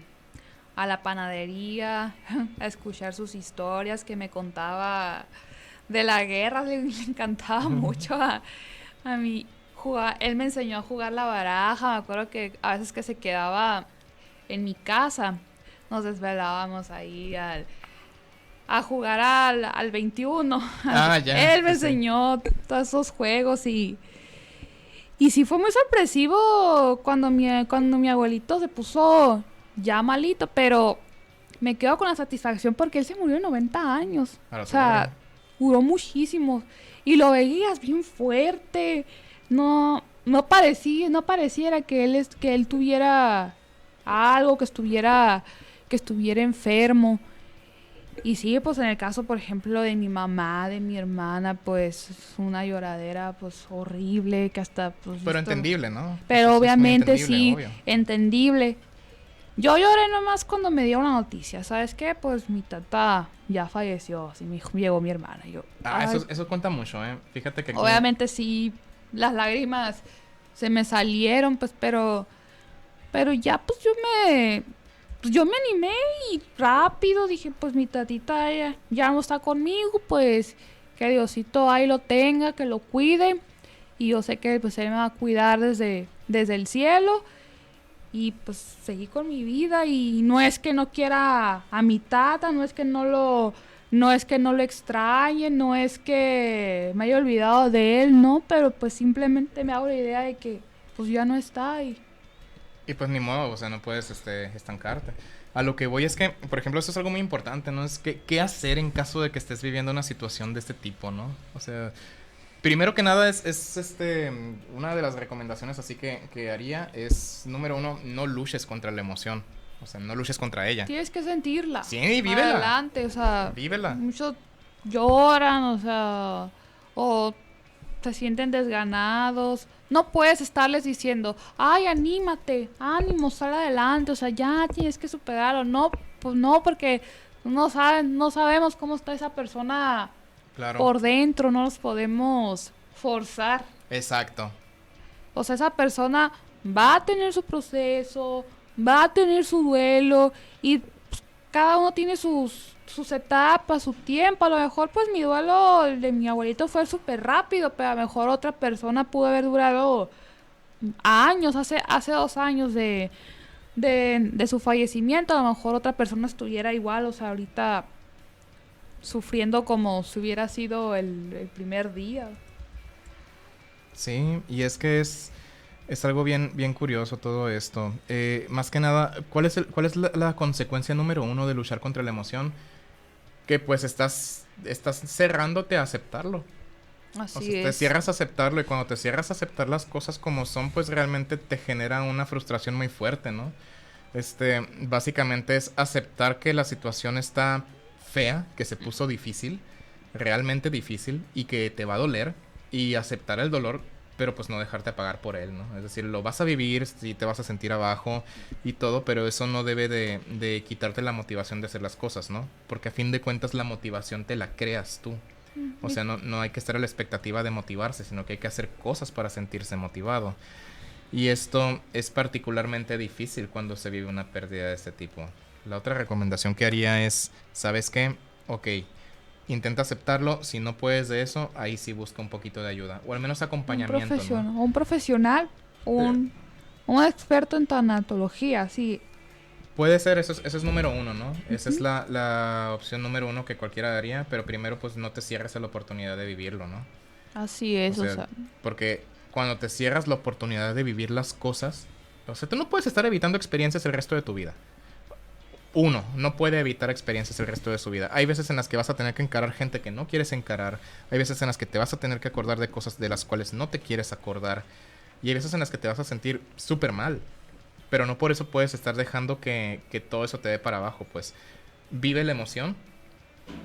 la panadería a escuchar sus historias que me contaba de la guerra. Le encantaba mucho a mí jugar. Él me enseñó a jugar la baraja. Me acuerdo que a veces que se quedaba en mi casa, nos desvelábamos ahí a jugar al 21.
Ya.
Él me enseñó todos esos juegos y sí fue muy sorpresivo cuando mi abuelito se puso ya malito, pero me quedo con la satisfacción porque él se murió de 90 años. O sea, duró muchísimo y lo veías bien fuerte. No pareciera que él tuviera algo, que estuviera enfermo. Y sí, pues en el caso, por ejemplo, de mi mamá, de mi hermana, pues una lloradera pues horrible, que hasta pues
pero entendible, ¿no?
Pero
eso
obviamente
sí,
obvio. Entendible. Yo lloré nomás cuando me dieron la noticia. ¿Sabes qué? Pues mi tata ya falleció. Así llegó mi hermana. Yo,
eso cuenta mucho, ¿eh? Fíjate que aquí...
Obviamente sí, las lágrimas se me salieron, pues, pero ya, pues, yo me animé y rápido dije, pues, mi tatita ya no está conmigo, pues, que Diosito ahí lo tenga, que lo cuide. Y yo sé que, pues, Él me va a cuidar desde el cielo. Y pues seguí con mi vida y no es que no quiera a mi tata, no es que no lo extrañe, no es que me haya olvidado de él, no, pero pues simplemente me hago la idea de que pues ya no está y
pues ni modo, o sea, no puedes estancarte. A lo que voy es que, por ejemplo, esto es algo muy importante, ¿no? Es que qué hacer en caso de que estés viviendo una situación de este tipo, ¿no? O sea, primero que nada es una de las recomendaciones así que haría es, número 1, no luches contra la emoción. O sea, no luches contra ella.
Tienes que sentirla.
Sí, vívela.
Adelante, o sea,
vívela.
Muchos lloran, o sea, o se sienten desganados. No puedes estarles diciendo, ay, anímate, ánimo, sal adelante, o sea, ya tienes que superarlo. No, pues no, porque no sabemos cómo está esa persona. Claro. Por dentro, no los podemos forzar.
Exacto.
O sea, esa persona va a tener su proceso, va a tener su duelo y pues, cada uno tiene sus etapas, su tiempo. A lo mejor pues mi duelo, el de mi abuelito fue súper rápido, pero a lo mejor otra persona pudo haber durado años, hace 2 años de su fallecimiento. A lo mejor otra persona estuviera igual, o sea, ahorita sufriendo como si hubiera sido el primer día.
Sí, y es que es algo bien curioso todo esto. Más que nada, ¿cuál es la consecuencia número 1 de luchar contra la emoción? Que pues estás cerrándote a aceptarlo.
Así es.
Te cierras a aceptarlo y cuando te cierras a aceptar las cosas como son, pues realmente te genera una frustración muy fuerte, ¿no? Básicamente es aceptar que la situación está fea, que se puso difícil, realmente difícil y que te va a doler y aceptar el dolor, pero pues no dejarte pagar por él, ¿no? Es decir, lo vas a vivir, sí te vas a sentir abajo y todo, pero eso no debe de quitarte la motivación de hacer las cosas, ¿no? Porque a fin de cuentas la motivación te la creas tú. O sea, no hay que estar a la expectativa de motivarse, sino que hay que hacer cosas para sentirse motivado. Y esto es particularmente difícil cuando se vive una pérdida de este tipo. La otra recomendación que haría es, ¿sabes qué? Ok, intenta aceptarlo. Si no puedes de eso, ahí sí busca un poquito de ayuda. O al menos acompañamiento, ¿no?
Un profesional, un experto en tanatología, sí.
Puede ser, eso es número 1, ¿no? Esa es la opción número 1 que cualquiera daría. Pero primero, pues, no te cierres a la oportunidad de vivirlo, ¿no?
Así es,
o sea. Porque cuando te cierras la oportunidad de vivir las cosas... O sea, tú no puedes estar evitando experiencias el resto de tu vida. Uno no puede evitar experiencias el resto de su vida. Hay veces en las que vas a tener que encarar gente que no quieres encarar. Hay veces en las que te vas a tener que acordar de cosas de las cuales no te quieres acordar. Y hay veces en las que te vas a sentir súper mal. Pero no por eso puedes estar dejando que todo eso te dé para abajo. Pues vive la emoción,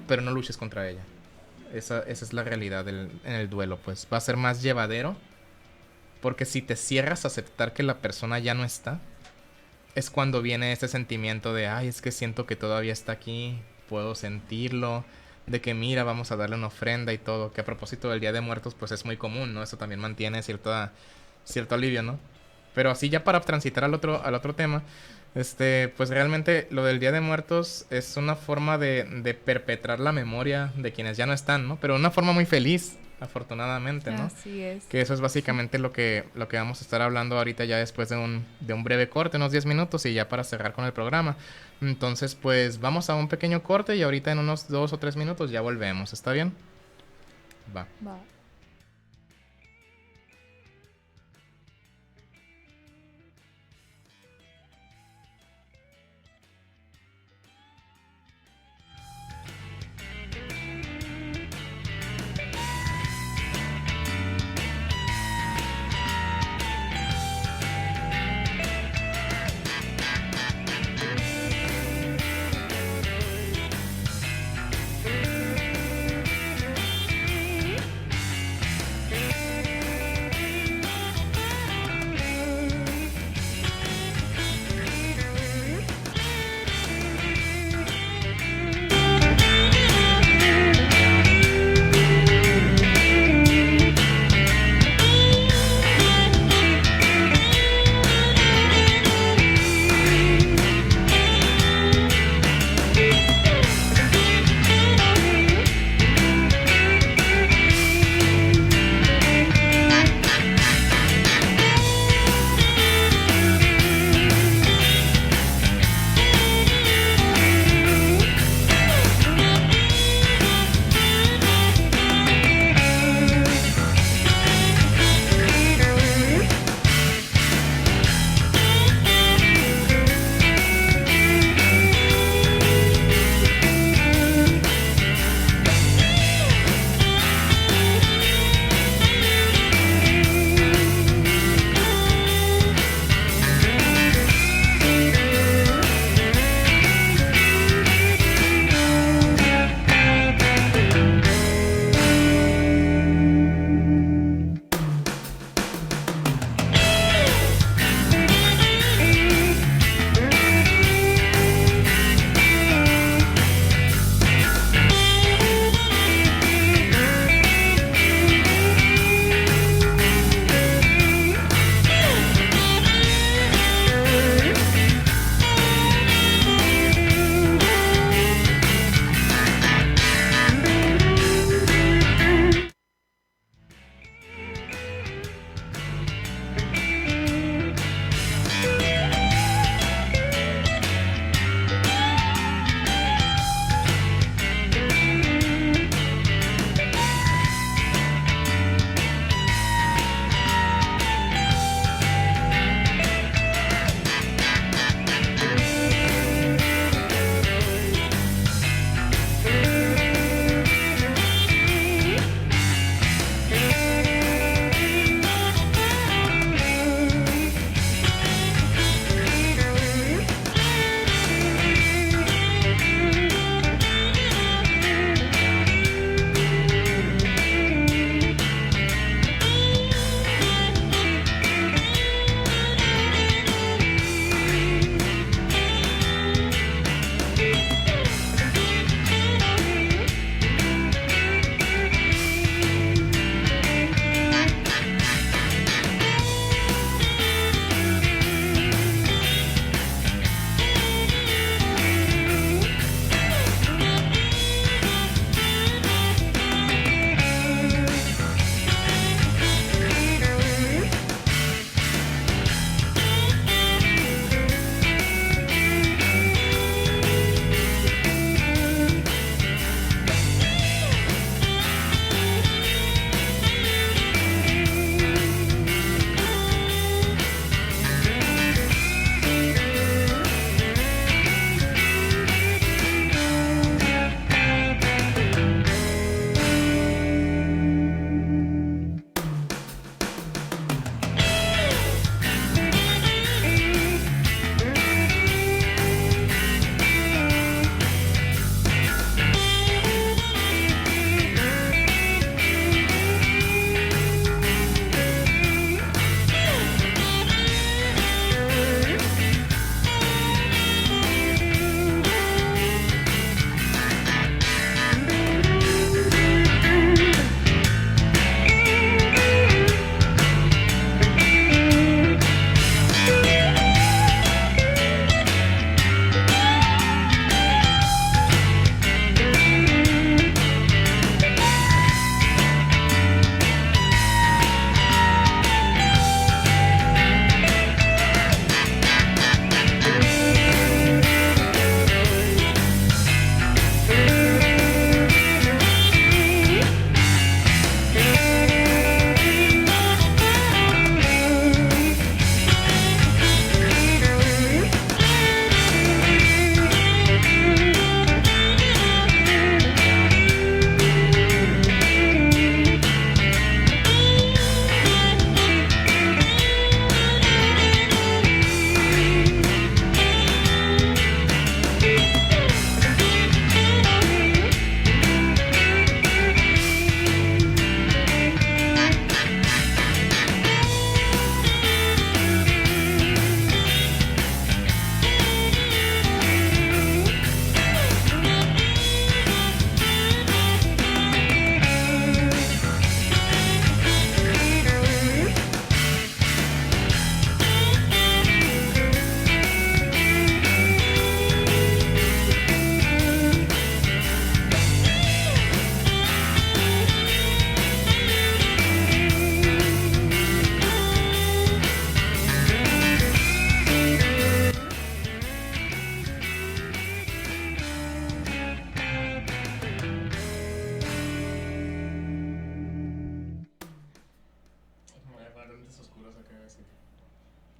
pero no luches contra ella. Esa es la realidad en el duelo. Pues va a ser más llevadero. Porque si te cierras a aceptar que la persona ya no está, es cuando viene ese sentimiento de, ay, es que siento que todavía está aquí, puedo sentirlo, de que mira, vamos a darle una ofrenda y todo, que a propósito del Día de Muertos, pues es muy común, ¿no? Eso también mantiene cierto alivio, ¿no? Pero así ya para transitar al otro tema, pues realmente lo del Día de Muertos es una forma de perpetrar la memoria de quienes ya no están, ¿no? Pero una forma muy feliz, afortunadamente, ¿no?
Así es.
Que eso es básicamente lo que vamos a estar hablando ahorita ya después de un breve corte, unos 10 minutos y ya para cerrar con el programa. Entonces, pues vamos a un pequeño corte y ahorita en unos 2 o 3 minutos ya volvemos. ¿Está bien? Va.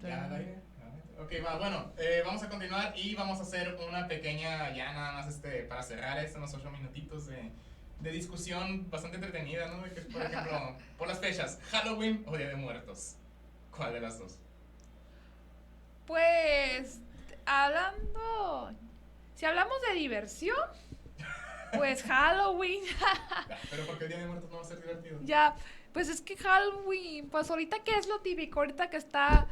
Ya, al aire. Ok, va, bueno, vamos a continuar y vamos a hacer una pequeña, ya nada más para cerrar unos 8 minutitos de discusión bastante entretenida, ¿no? De que, por ejemplo, por las fechas, Halloween o Día de Muertos. ¿Cuál de las dos?
Pues, si hablamos de diversión, pues Halloween.
Pero ¿por qué el Día de Muertos no va a ser divertido?
Ya, pues es que Halloween, pues ahorita que es lo típico, ahorita que está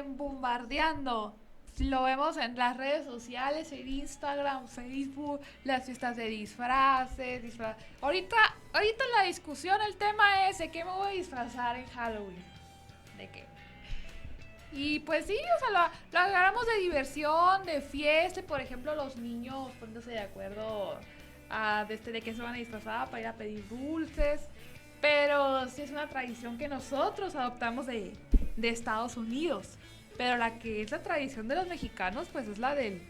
bombardeando. Lo vemos en las redes sociales, en Instagram, Facebook, las fiestas de disfraces. Ahorita la discusión, el tema es de qué me voy a disfrazar en Halloween. ¿De qué? Y pues sí, o sea, lo agarramos de diversión, de fiesta. Por ejemplo, los niños poniéndose de acuerdo de qué se van a disfrazar para ir a pedir dulces. Pero sí es una tradición que nosotros adoptamos de Estados Unidos. Pero la que es la tradición de los mexicanos, pues es la del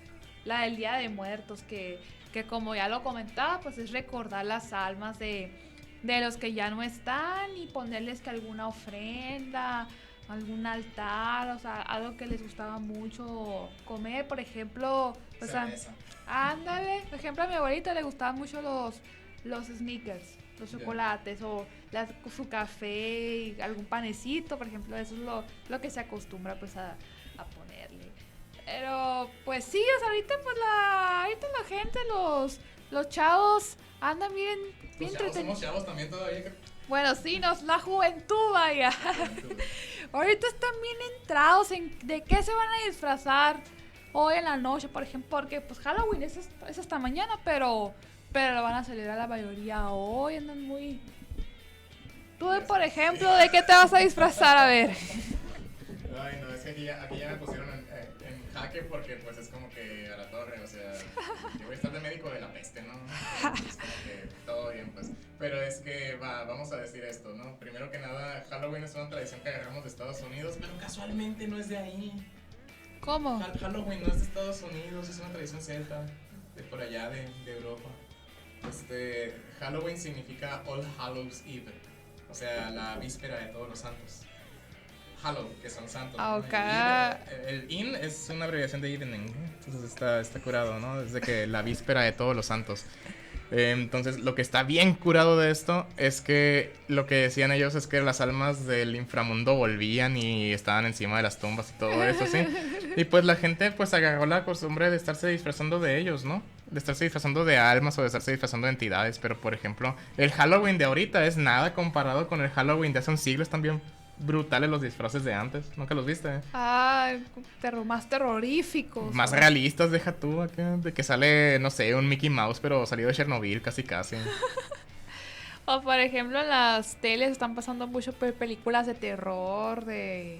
Día de Muertos, que como ya lo comentaba, pues es recordar las almas de los que ya no están y ponerles que alguna ofrenda, algún altar, o sea, algo que les gustaba mucho comer, por ejemplo, pues ándale, por ejemplo, a mi abuelita le gustaban mucho los Snickers, los chocolates, o su café y algún panecito, por ejemplo, eso es lo que se acostumbra pues a ponerle. Pero pues sí, o sea, ahorita la gente, los chavos andan bien entretenidos.
Somos chavos también todavía.
Bueno, sí, la juventud, vaya. Ahorita están bien entrados en de qué se van a disfrazar hoy en la noche, por ejemplo, porque pues Halloween es hasta mañana, pero lo van a celebrar la mayoría hoy, andan muy... Tú, por ejemplo, ¿de qué te vas a disfrazar? A ver.
Ay, no, es que aquí ya me pusieron en jaque porque pues es como que a la torre, o sea, yo voy a estar de médico de la peste, ¿no? Es como que todo bien, pues. Pero es que, vamos a decir esto, ¿no? Primero que nada, Halloween es una tradición que agarramos de Estados Unidos, pero casualmente no es de ahí.
¿Cómo?
Halloween no es de Estados Unidos, es una tradición celta, de por allá de Europa. Halloween significa All Hallows Eve, o sea, la víspera de todos los santos. Hallow, que son santos.
Okay.
El in es una abreviación de evening, entonces está curado, ¿no? Es de que la víspera de todos los santos. Entonces, lo que está bien curado de esto es que lo que decían ellos es que las almas del inframundo volvían y estaban encima de las tumbas y todo eso, ¿sí? Y pues la gente pues agarró la costumbre de estarse disfrazando de ellos, ¿no? De estarse disfrazando de almas o de estarse disfrazando de entidades. Pero, por ejemplo, el Halloween de ahorita es nada comparado con el Halloween de hace un siglo. Están bien brutales los disfraces de antes. ¿Nunca los viste?
Más terroríficos.
Más realistas, deja tú acá, de que sale, no sé, un Mickey Mouse, pero salido de Chernobyl, casi.
O por ejemplo, en las teles están pasando mucho películas de terror, de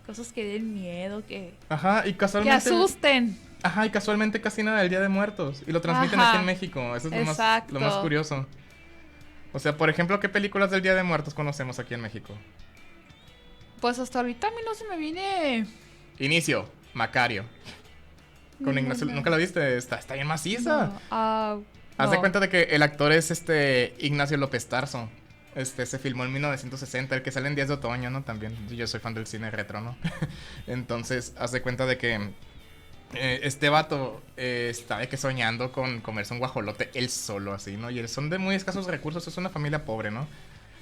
cosas que den miedo,
Ajá, y casualmente...
que asusten.
Ajá, y casualmente casi nada del Día de Muertos. Y lo transmiten aquí en México. Eso es lo más curioso. O sea, por ejemplo, ¿qué películas del Día de Muertos conocemos aquí en México?
Pues hasta ahorita a mí no se me viene...
Inicio, Macario. Con Ignacio, ¿nunca la viste? Está bien maciza. Haz de cuenta de que el actor es Ignacio López Tarso. Se filmó en 1960, el que sale en Días de Otoño, ¿no? También, yo soy fan del cine retro, ¿no? Entonces, haz de cuenta de que este vato está de que soñando con comerse un guajolote él solo, así, ¿no? Y son de muy escasos recursos, es una familia pobre, ¿no?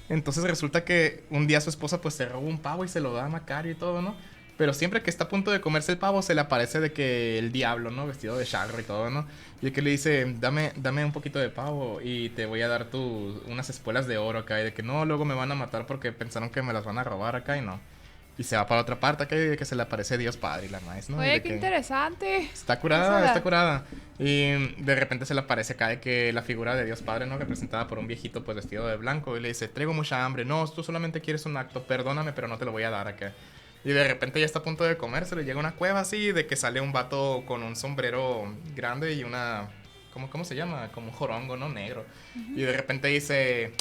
Entonces resulta que un día su esposa pues se roba un pavo y se lo da a Macario y todo, ¿no? Pero siempre que está a punto de comerse el pavo se le aparece de que el diablo, ¿no? Vestido de charro y todo, ¿no? Y el que le dice, dame un poquito de pavo y te voy a dar unas espuelas de oro acá. Y de que no, luego me van a matar porque pensaron que me las van a robar acá y no. Y se va para otra parte acá y de que se le aparece Dios Padre y la maíz, ¿no?
Oye, qué interesante.
Está curada. Y de repente se le aparece acá de que la figura de Dios Padre, ¿no? Representada por un viejito pues vestido de blanco. Y le dice, traigo mucha hambre. No, tú solamente quieres un acto. Perdóname, pero no te lo voy a dar acá. Y de repente ya está a punto de comer. Se le llega una cueva así de que sale un vato con un sombrero grande y una... ¿Cómo se llama? Como un jorongo, ¿no? Negro. Y de repente dice,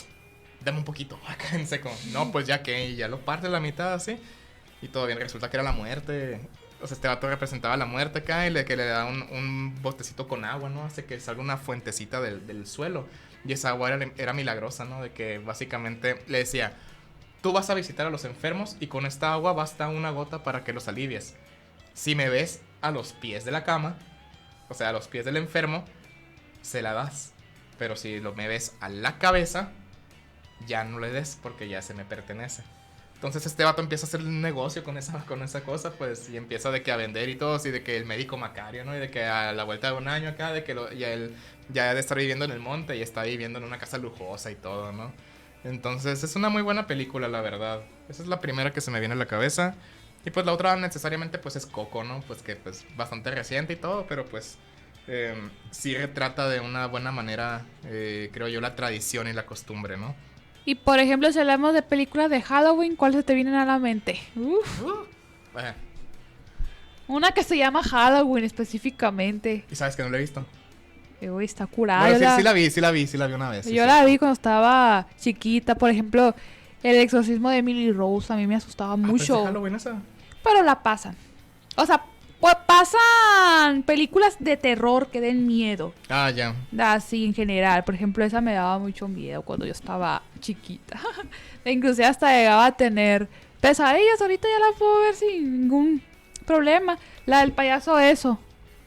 dame un poquito acá en seco. No, pues ya que... Y ya lo parte a la mitad así. Y todo bien, resulta que era la muerte. O sea, este vato representaba la muerte acá y que le da un botecito con agua, ¿no? Hace que salga una fuentecita del suelo. Y esa agua era milagrosa, ¿no? De que básicamente le decía, tú vas a visitar a los enfermos y con esta agua basta una gota para que los alivies. Si me ves a los pies de la cama, o sea, a los pies del enfermo, se la das. Pero si me ves a la cabeza, ya no le des porque ya se me pertenece. Entonces este vato empieza a hacer un negocio con esa cosa, pues, y empieza de que a vender y todo, así de que el médico Macario, ¿no? Y de que a la vuelta de un año acá, de que ya él ya de estar viviendo en el monte y está viviendo en una casa lujosa y todo, ¿no? Entonces es una muy buena película, la verdad. Esa es la primera que se me viene a la cabeza. Y pues la otra necesariamente pues es Coco, ¿no? Pues que pues bastante reciente y todo, pero pues sí retrata de una buena manera, creo yo, la tradición y la costumbre, ¿no?
Y por ejemplo, si hablamos de películas de Halloween, ¿cuáles se te vienen a la mente? Una que se llama Halloween específicamente.
¿Y sabes que no la he visto?
Uy, está curada.
Bueno, sí la vi una vez.
Yo la vi cuando estaba chiquita. Por ejemplo, El exorcismo de Emily Rose a mí me asustaba mucho.
¿Es Halloween esa?
Pero la pasan. O sea, pues pasan películas de terror que den miedo.
Ah, ya.
Así en general. Por ejemplo, esa me daba mucho miedo cuando yo estaba chiquita. Inclusive hasta llegaba a tener pesadillas. Ahorita ya la puedo ver sin ningún problema. La del payaso eso.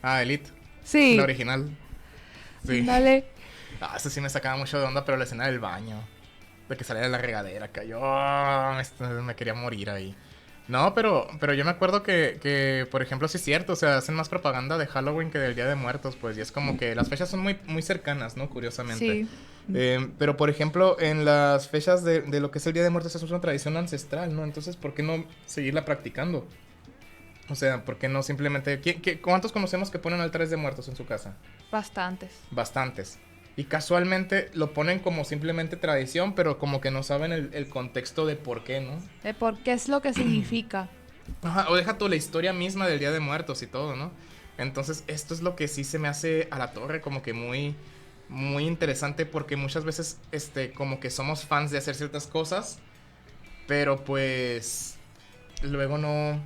Ah, Elite.
Sí.
La original. Sí.
Dale.
Ah, eso sí me sacaba mucho de onda, pero la escena del baño. De que salía de la regadera, cayó. Me quería morir ahí. No, pero yo me acuerdo que, por ejemplo, sí es cierto, o sea, hacen más propaganda de Halloween que del Día de Muertos, pues, y es como que las fechas son muy, muy cercanas, ¿no? Curiosamente.
Sí.
Pero, por ejemplo, en las fechas de lo que es el Día de Muertos, eso es una tradición ancestral, ¿no? Entonces, ¿por qué no seguirla practicando? O sea, ¿por qué no simplemente... ¿Cuántos conocemos que ponen altares de muertos en su casa?
Bastantes.
Bastantes. Y casualmente lo ponen como simplemente tradición, pero como que no saben el contexto de por qué, ¿no?
De por qué es lo que significa.
Ajá, o deja tú la historia misma del Día de Muertos y todo, ¿no? Entonces, esto es lo que sí se me hace a la torre como que muy, muy interesante, porque muchas veces, como que somos fans de hacer ciertas cosas, pero pues luego no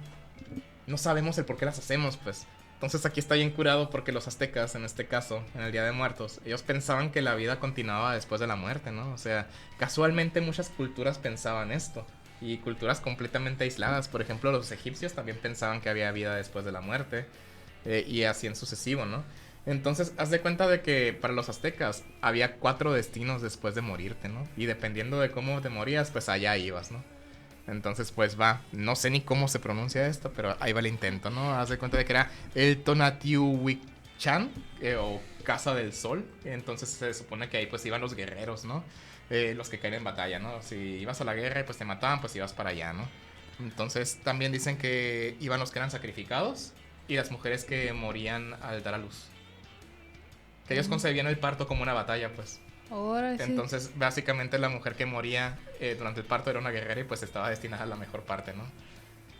sabemos el por qué las hacemos, pues. Entonces aquí está bien curado porque los aztecas, en este caso, en el Día de Muertos, ellos pensaban que la vida continuaba después de la muerte, ¿no? O sea, casualmente muchas culturas pensaban esto. Y culturas completamente aisladas. Por ejemplo, los egipcios también pensaban que había vida después de la muerte. Y así en sucesivo, ¿no? Entonces, haz de cuenta de que para los aztecas había 4 destinos después de morirte, ¿no? Y dependiendo de cómo te morías, pues allá ibas, ¿no? Entonces, pues no sé ni cómo se pronuncia esto, pero ahí va el intento, ¿no? Haz de cuenta de que era el Tonatiuhcán, o Casa del Sol. Entonces se supone que ahí pues iban los guerreros, ¿no? Los que caen en batalla, ¿no? Si ibas a la guerra y pues te mataban, pues ibas para allá, ¿no? Entonces también dicen que iban los que eran sacrificados y las mujeres que morían al dar a luz. Que ellos concebían el parto como una batalla, pues.
Ahora sí.
Entonces, básicamente la mujer que moría durante el parto era una guerrera y pues estaba destinada a la mejor parte, ¿no?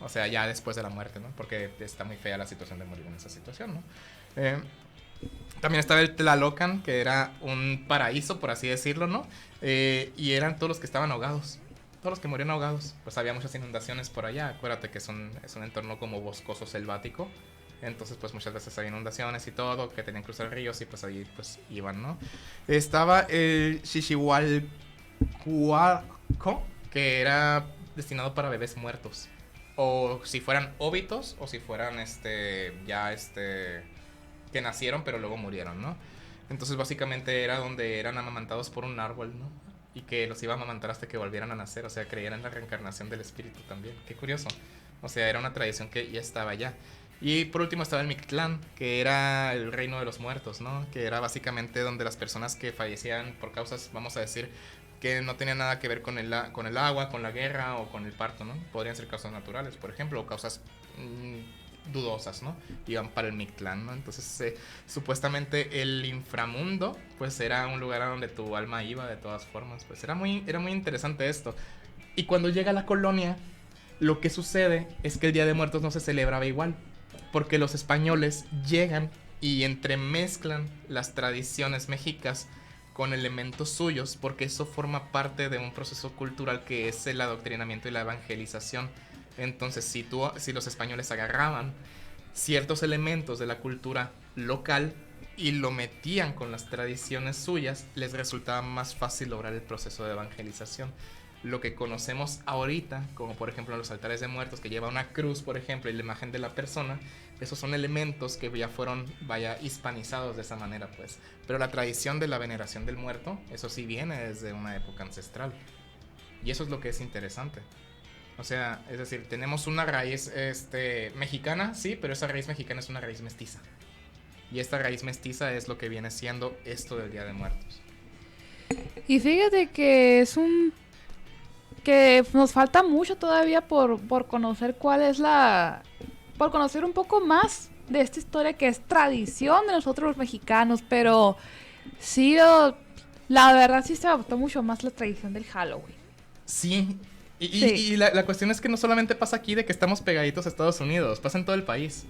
O sea, ya después de la muerte, ¿no? Porque está muy fea la situación de morir en esa situación, ¿no? También estaba el Tlalocan, que era un paraíso, por así decirlo, ¿no? Y eran todos los que estaban ahogados. Todos los que morían ahogados. Pues había muchas inundaciones por allá. Acuérdate que es un entorno como boscoso selvático. Entonces, pues muchas veces hay inundaciones y todo, que tenían que cruzar ríos y pues ahí pues iban, ¿no? Estaba el Xixihualco, que era destinado para bebés muertos. O si fueran óbitos, o si fueran que nacieron pero luego murieron, ¿no? Entonces básicamente era donde eran amamantados por un árbol, ¿no? Y que los iba a amamantar hasta que volvieran a nacer. O sea, creían en la reencarnación del espíritu también. Qué curioso. O sea, era una tradición que ya estaba allá. Y por último estaba el Mictlán, que era el reino de los muertos, ¿no? Que era básicamente donde las personas que fallecían por causas, vamos a decir, que no tenían nada que ver con el agua, con la guerra o con el parto, ¿no? Podrían ser causas naturales, por ejemplo, o causas dudosas, ¿no? Iban para el Mictlán, ¿no? Entonces, supuestamente el inframundo, pues era un lugar a donde tu alma iba de todas formas. Pues era muy interesante esto. Y cuando llega la colonia, lo que sucede es que el Día de Muertos no se celebraba igual. Porque los españoles llegan y entremezclan las tradiciones mexicas con elementos suyos, porque eso forma parte de un proceso cultural que es el adoctrinamiento y la evangelización. Entonces, si los españoles agarraban ciertos elementos de la cultura local y lo metían con las tradiciones suyas, les resultaba más fácil lograr el proceso de evangelización. lo que conocemos ahorita, como por ejemplo los altares de muertos, que lleva una cruz, por ejemplo, y la imagen de la persona, esos son elementos que ya fueron, hispanizados de esa manera, pues. Pero la tradición de la veneración del muerto, eso sí viene desde una época ancestral. Y eso es lo que es interesante. O sea, es decir, tenemos una raíz mexicana, sí, pero esa raíz mexicana es una raíz mestiza. Y esta raíz mestiza es lo que viene siendo esto del Día de Muertos.
Y fíjate que que nos falta mucho todavía por conocer por conocer un poco más de esta historia que es tradición de nosotros los mexicanos, pero sí, la verdad sí se adoptó mucho más la tradición del Halloween.
Sí, y la cuestión es que no solamente pasa aquí de que estamos pegaditos a Estados Unidos, pasa en todo el país.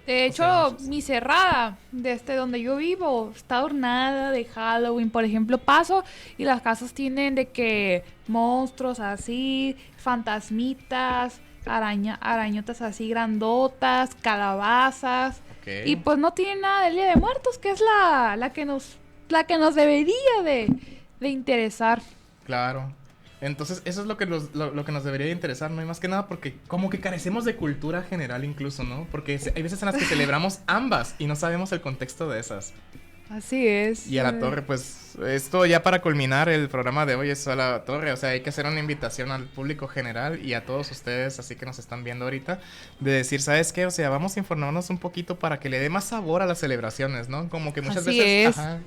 De hecho, mi cerrada, donde yo vivo, está adornada de Halloween. Por ejemplo, paso y las casas tienen de que monstruos así, fantasmitas, arañotas así grandotas, calabazas. Okay. Y pues no tiene nada del Día de Muertos, que es la que nos debería de interesar.
Claro. Entonces, eso es lo que nos debería interesar, ¿no? Y más que nada porque como que carecemos de cultura general incluso, ¿no? Porque hay veces en las que celebramos ambas y no sabemos el contexto de esas.
Así es.
Y a la torre, pues, esto ya para culminar el programa de hoy es a la torre. O sea, hay que hacer una invitación al público general y a todos ustedes, así que nos están viendo ahorita, de decir, ¿sabes qué? O sea, vamos a informarnos un poquito para que le dé más sabor a las celebraciones, ¿no? Como que muchas
así
veces...
Es. Ajá.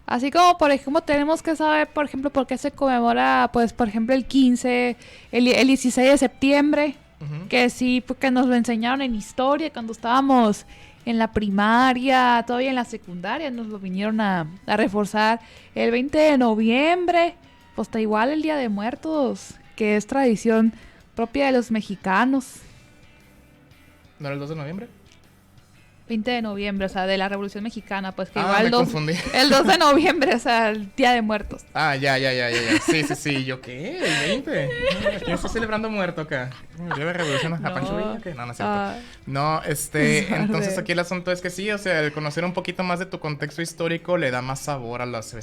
Así como, por ejemplo, tenemos que saber, por ejemplo, por qué se conmemora, pues, por ejemplo, el 15, el 16 de septiembre, que sí, porque nos lo enseñaron en historia cuando estábamos en la primaria, todavía en la secundaria, nos lo vinieron a reforzar. El 20 de noviembre, pues, está igual el Día de Muertos, que es tradición propia de los mexicanos.
¿No era el 2 de noviembre?
20 de noviembre, o sea, de la Revolución Mexicana, pues que
igual
el 2 de noviembre, o sea, el Día de Muertos.
Ah, ya. Sí. ¿Yo qué? ¿El 20? ¿Quién está celebrando muerto acá? ¿El Día de Revolución a Pancho Villa? ¿Qué? No es cierto. No, entonces aquí el asunto es que sí, o sea, el conocer un poquito más de tu contexto histórico le da más sabor a las,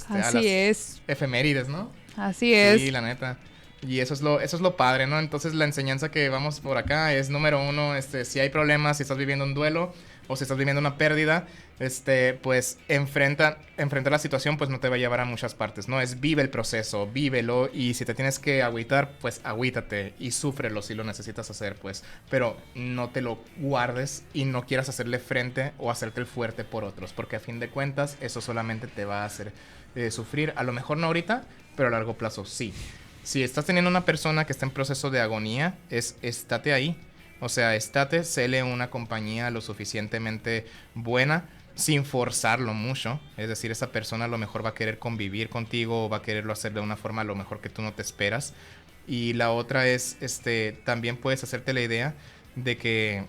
efemérides, ¿no?
Así es.
Sí, la neta. Y eso es lo padre, ¿no? Entonces la enseñanza que vamos por acá es, número uno, si hay problemas, si estás viviendo un duelo o si estás viviendo una pérdida, pues enfrenta la situación, pues no te va a llevar a muchas partes, ¿no? Vive el proceso, vívelo, y si te tienes que agüitar, pues agüítate y súfrelo si lo necesitas hacer, pues, pero no te lo guardes y no quieras hacerle frente o hacerte el fuerte por otros, porque a fin de cuentas eso solamente te va a hacer sufrir, a lo mejor no ahorita, pero a largo plazo sí. Si estás teniendo una persona que está en proceso de agonía, estate ahí. O sea, séle una compañía lo suficientemente buena, sin forzarlo mucho. Es decir, esa persona a lo mejor va a querer convivir contigo o va a quererlo hacer de una forma a lo mejor que tú no te esperas. Y la otra es, también puedes hacerte la idea de que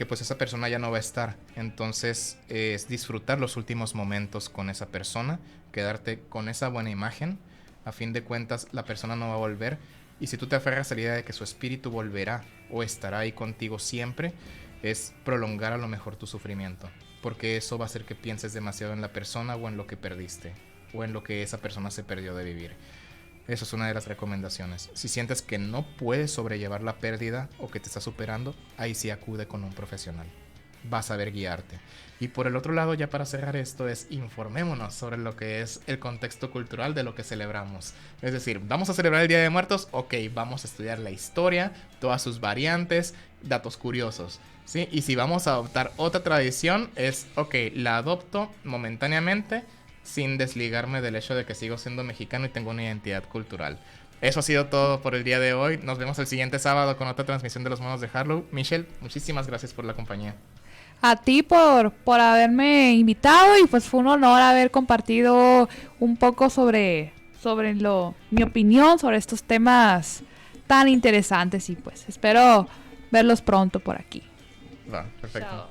pues esa persona ya no va a estar. Entonces, es disfrutar los últimos momentos con esa persona, quedarte con esa buena imagen. A fin de cuentas, la persona no va a volver. Y si tú te aferras a la idea de que su espíritu volverá o estará ahí contigo siempre, es prolongar a lo mejor tu sufrimiento. Porque eso va a hacer que pienses demasiado en la persona o en lo que perdiste. O en lo que esa persona se perdió de vivir. Eso es una de las recomendaciones. Si sientes que no puedes sobrellevar la pérdida o que te está superando, ahí sí acude con un profesional. Va a saber guiarte. Y por el otro lado, ya para cerrar esto, informémonos sobre lo que es el contexto cultural de lo que celebramos. Es decir, ¿vamos a celebrar el Día de Muertos? Ok, vamos a estudiar la historia, todas sus variantes, datos curiosos, ¿sí? Y si vamos a adoptar otra tradición, la adopto momentáneamente sin desligarme del hecho de que sigo siendo mexicano y tengo una identidad cultural. Eso ha sido todo por el día de hoy. Nos vemos el siguiente sábado con otra transmisión de Los Monos de Harlow. Michelle, muchísimas gracias por la compañía.
A ti por haberme invitado, y pues fue un honor haber compartido un poco sobre mi opinión sobre estos temas tan interesantes, y pues espero verlos pronto por aquí.
Va, perfecto. Chao.